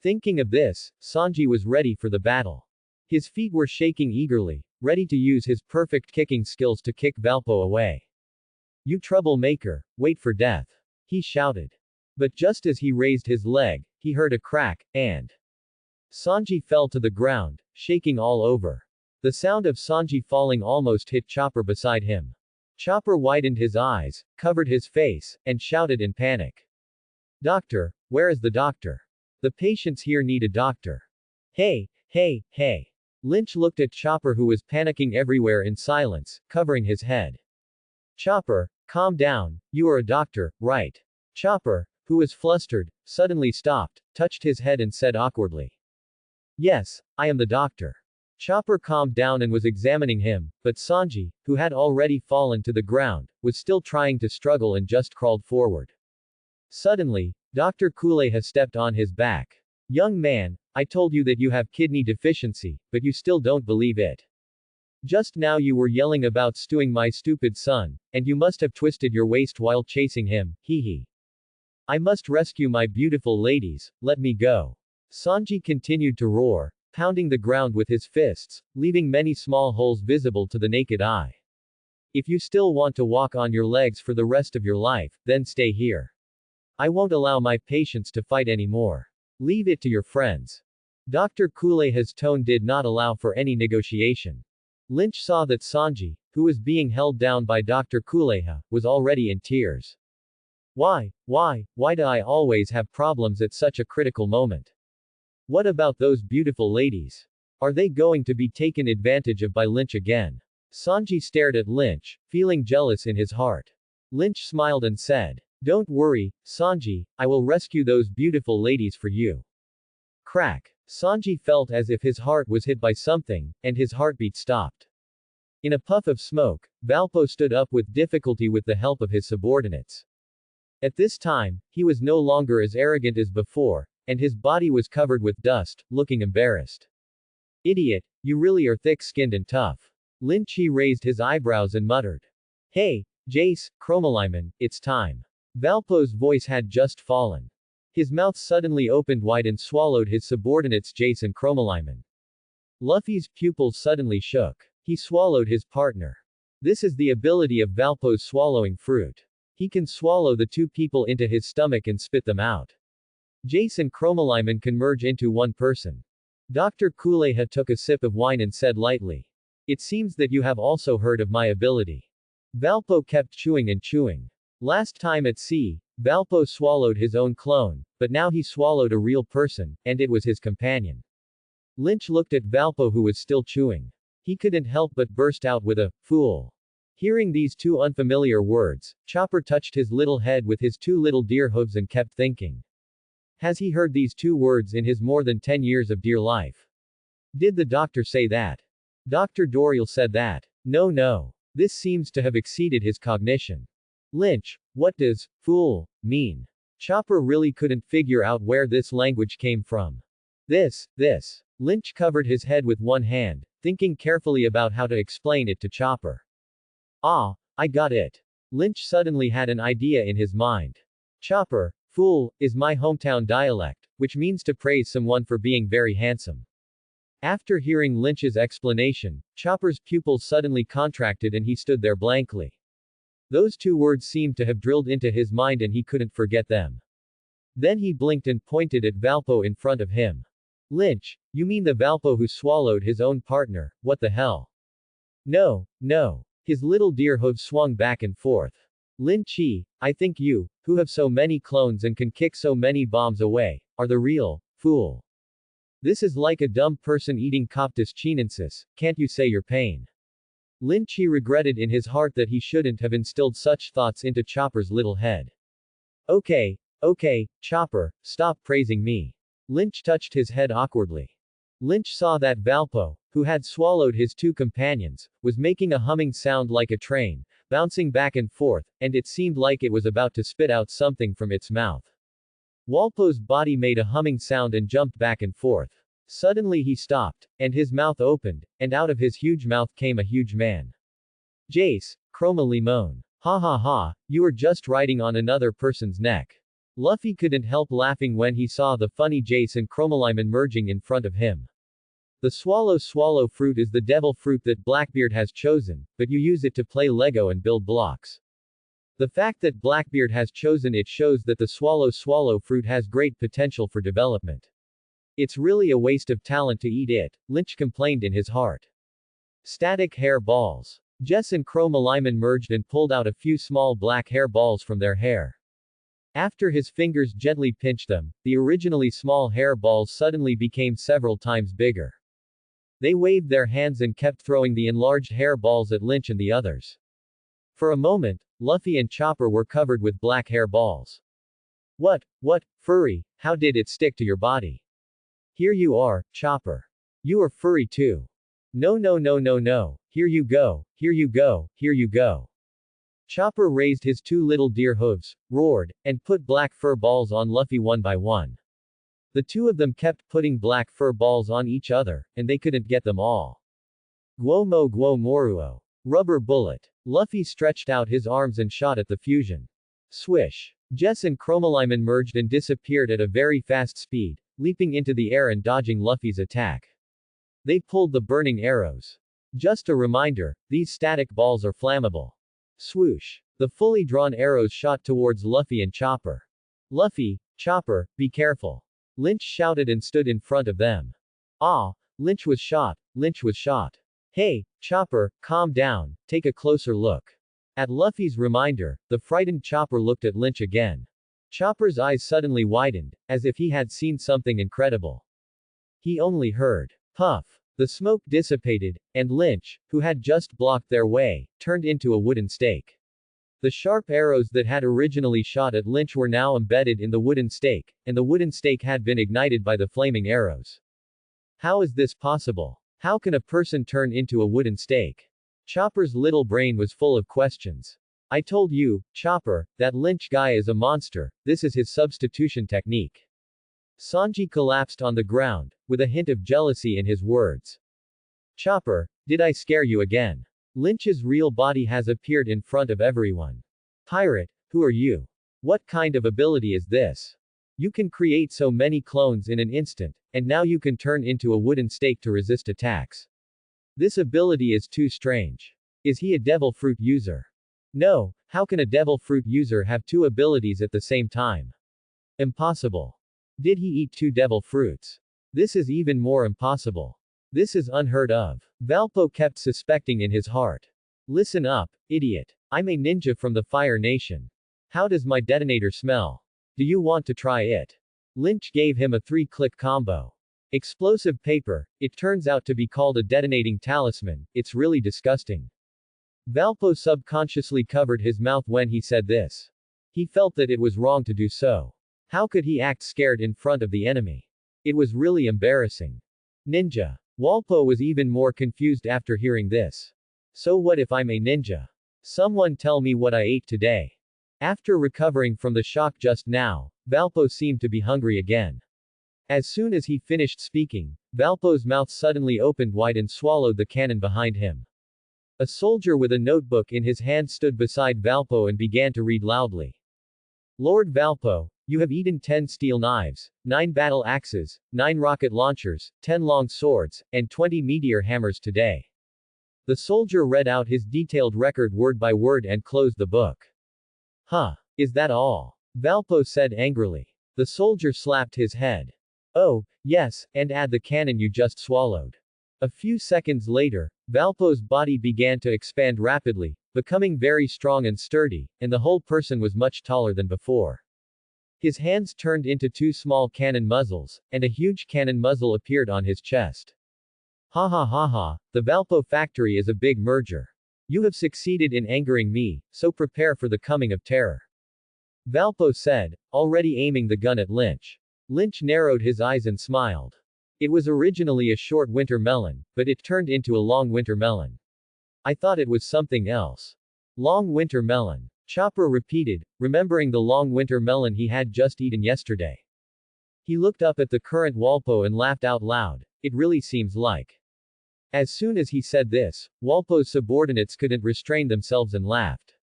Thinking of this, Sanji was ready for the battle. His feet were shaking eagerly, ready to use his perfect kicking skills to kick Valpo away. You troublemaker, wait for death. He shouted. But just as he raised his leg, he heard a crack, and Sanji fell to the ground, shaking all over. The sound of Sanji falling almost hit Chopper beside him. Chopper widened his eyes, covered his face, and shouted in panic. Doctor, where is the doctor? The patients here need a doctor. Hey. Lynch looked at Chopper, who was panicking everywhere in silence, covering his head. Chopper, calm down, you are a doctor, right? Chopper, who was flustered, suddenly stopped, touched his head and said awkwardly. Yes, I am the doctor. Chopper calmed down and was examining him, but Sanji, who had already fallen to the ground, was still trying to struggle and just crawled forward. Suddenly, Dr. Kuleha stepped on his back. Young man, I told you that you have kidney deficiency, but you still don't believe it. Just now you were yelling about stewing my stupid son, and you must have twisted your waist while chasing him, hee. I must rescue my beautiful ladies, let me go. Sanji continued to roar, pounding the ground with his fists, leaving many small holes visible to the naked eye. If you still want to walk on your legs for the rest of your life, then stay here. I won't allow my patients to fight anymore. Leave it to your friends. Dr. Kuleha's tone did not allow for any negotiation. Lynch saw that Sanji, who was being held down by Dr. Kuleha, was already in tears. Why do I always have problems at such a critical moment? What about those beautiful ladies? Are they going to be taken advantage of by Lynch again? Sanji stared at Lynch, feeling jealous in his heart. Lynch smiled and said, don't worry, Sanji, I will rescue those beautiful ladies for you. Crack. Sanji felt as if his heart was hit by something, and his heartbeat stopped. In a puff of smoke, Valpo stood up with difficulty with the help of his subordinates. At this time, he was no longer as arrogant as before, and his body was covered with dust, looking embarrassed. Idiot, you really are thick-skinned and tough. Lin Chi raised his eyebrows and muttered. Hey, Jace, Chromaliman, it's time. Valpo's voice had just fallen. His mouth suddenly opened wide and swallowed his subordinates Jace and Chromaliman. Luffy's pupils suddenly shook. He swallowed his partner. This is the ability of Valpo's swallowing fruit. He can swallow the two people into his stomach and spit them out. Jace and Chromaliman can merge into one person. Dr. Kuleha took a sip of wine and said lightly. It seems that you have also heard of my ability. Valpo kept chewing and chewing. Last time at sea, Valpo swallowed his own clone, but now he swallowed a real person, and it was his companion. Lynch looked at Valpo, who was still chewing. He couldn't help but burst out with a, fool. Hearing these two unfamiliar words, Chopper touched his little head with his two little deer hooves and kept thinking. Has he heard these two words in his more than 10 years of dear life? Did the doctor say that? Dr. Doriel said that. No. This seems to have exceeded his cognition. Lynch, what does fool mean? Chopper really couldn't figure out where this language came from. This. Lynch covered his head with one hand, thinking carefully about how to explain it to Chopper. Ah, I got it. Lynch suddenly had an idea in his mind. Chopper, Fool, is my hometown dialect, which means to praise someone for being very handsome. After hearing Lynch's explanation, Chopper's pupils suddenly contracted and he stood there blankly. Those two words seemed to have drilled into his mind and he couldn't forget them. Then he blinked and pointed at Valpo in front of him. Lynch, you mean the Valpo who swallowed his own partner, what the hell? No, no. His little deer hooves swung back and forth. Lin Chi, I think you, who have so many clones and can kick so many bombs away, are the real fool. This is like a dumb person eating Coptis chinensis, can't you say your pain? Lin Chi regretted in his heart that he shouldn't have instilled such thoughts into Chopper's little head. Okay, Chopper, stop praising me. Lynch touched his head awkwardly. Lynch saw that Valpo, who had swallowed his two companions, was making a humming sound like a train, bouncing back and forth, and it seemed like it was about to spit out something from its mouth. Walpo's body made a humming sound and jumped back and forth. Suddenly he stopped, and his mouth opened, and out of his huge mouth came a huge man. Jace, Chroma Limon. Ha ha ha, you are just riding on another person's neck. Luffy couldn't help laughing when he saw the funny Jace and Chromalimon merging in front of him. The swallow fruit is the devil fruit that Blackbeard has chosen, but you use it to play Lego and build blocks. The fact that Blackbeard has chosen it shows that the swallow fruit has great potential for development. It's really a waste of talent to eat it, Lynch complained in his heart. Static hair balls. Jess and Chromalimon merged and pulled out a few small black hair balls from their hair. After his fingers gently pinched them, the originally small hair balls suddenly became several times bigger. They waved their hands and kept throwing the enlarged hair balls at Lynch and the others. For a moment, Luffy and Chopper were covered with black hair balls. What, furry, how did it stick to your body? Here you are, Chopper. You are furry too. No, here you go, here you go, here you go. Chopper raised his two little deer hooves, roared, and put black fur balls on Luffy one by one. The two of them kept putting black fur balls on each other, and they couldn't get them all. Guo Moruo. Rubber bullet. Luffy stretched out his arms and shot at the fusion. Swish. Jess and Chromalimon merged and disappeared at a very fast speed, leaping into the air and dodging Luffy's attack. They pulled the burning arrows. Just a reminder, these static balls are flammable. Swoosh. The fully drawn arrows shot towards Luffy and Chopper. Luffy, Chopper, be careful. Lynch shouted and stood in front of them. Ah, Lynch was shot. Hey, Chopper, calm down, take a closer look. At Luffy's reminder, the frightened Chopper looked at Lynch again. Chopper's eyes suddenly widened, as if he had seen something incredible. He only heard puff. The smoke dissipated, and Lynch, who had just blocked their way, turned into a wooden stake. The sharp arrows that had originally shot at Lynch were now embedded in the wooden stake, and the wooden stake had been ignited by the flaming arrows. How is this possible? How can a person turn into a wooden stake? Chopper's little brain was full of questions. I told you, Chopper, that Lynch guy is a monster, this is his substitution technique. Sanji collapsed on the ground, with a hint of jealousy in his words. Chopper, did I scare you again? Lynch's real body has appeared in front of everyone. Pirate, who are you? What kind of ability is this? You can create so many clones in an instant, and now you can turn into a wooden stake to resist attacks. This ability is too strange. Is he a devil fruit user? No, how can a devil fruit user have two abilities at the same time? Impossible. Did he eat two devil fruits? This is even more impossible. This is unheard of. Valpo kept suspecting in his heart. Listen up, idiot. I'm a ninja from the Fire Nation. How does my detonator smell? Do you want to try it? Lynch gave him a 3-click combo. Explosive paper, it turns out to be called a detonating talisman, it's really disgusting. Valpo subconsciously covered his mouth when he said this. He felt that it was wrong to do so. How could he act scared in front of the enemy? It was really embarrassing. Ninja. Walpo was even more confused after hearing this. So what if I'm a ninja? Someone tell me what I ate today. After recovering from the shock just now, Valpo seemed to be hungry again. As soon as he finished speaking, Valpo's mouth suddenly opened wide and swallowed the cannon behind him. A soldier with a notebook in his hand stood beside Valpo and began to read loudly. Lord Valpo, You have eaten 10 steel knives, 9 battle axes, 9 rocket launchers, 10 long swords, and 20 meteor hammers today. The soldier read out his detailed record word by word and closed the book. Huh. Is that all? Valpo said angrily. The soldier slapped his head. Oh, yes, and add the cannon you just swallowed. A few seconds later, Valpo's body began to expand rapidly, becoming very strong and sturdy, and the whole person was much taller than before. His hands turned into 2 small cannon muzzles, and a huge cannon muzzle appeared on his chest. Ha ha ha ha, the Valpo factory is a big merger. You have succeeded in angering me, so prepare for the coming of terror. Valpo said, already aiming the gun at Lynch. Lynch narrowed his eyes and smiled. It was originally a short winter melon, but it turned into a long winter melon. I thought it was something else. Long winter melon. Chopper repeated, remembering the long winter melon he had just eaten yesterday. He looked up at the current Walpo and laughed out loud. It really seems like. As soon as he said this, Walpo's subordinates couldn't restrain themselves and laughed.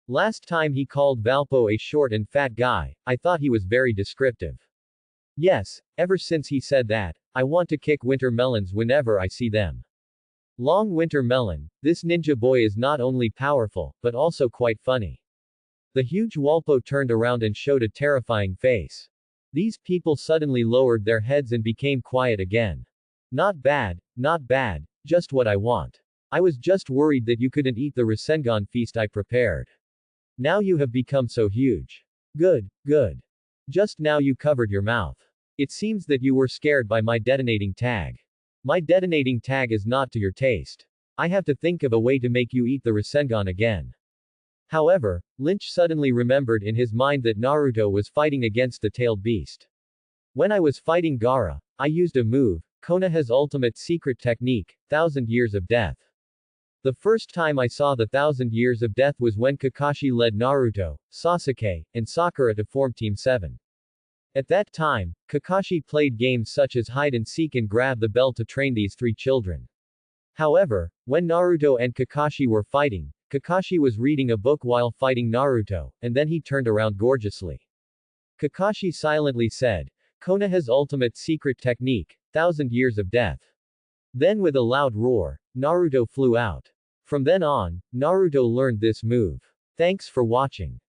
Last time he called Valpo a short and fat guy, I thought he was very descriptive. Yes, ever since he said that, I want to kick winter melons whenever I see them. Long winter melon, this ninja boy is not only powerful, but also quite funny. The huge Walpo turned around and showed a terrifying face. These people suddenly lowered their heads and became quiet again. Not bad, just what I want. I was just worried that you couldn't eat the Rasengan feast I prepared. Now you have become so huge. Good. Just now you covered your mouth. It seems that you were scared by my detonating tag. My detonating tag is not to your taste. I have to think of a way to make you eat the Rasengan again. However, Lynch suddenly remembered in his mind that Naruto was fighting against the tailed beast. When I was fighting Gaara, I used a move, Konoha's ultimate secret technique, 1000 Years of Death. The first time I saw the 1000 Years of Death was when Kakashi led Naruto, Sasuke, and Sakura to form Team 7. At that time, Kakashi played games such as hide and seek and grab the bell to train these 3 children. However, when Naruto and Kakashi were fighting, Kakashi was reading a book while fighting Naruto, and then he turned around gorgeously. Kakashi silently said, Konoha's ultimate secret technique, 1000 Years of Death. Then with a loud roar, Naruto flew out. From then on, Naruto learned this move. Thanks for watching.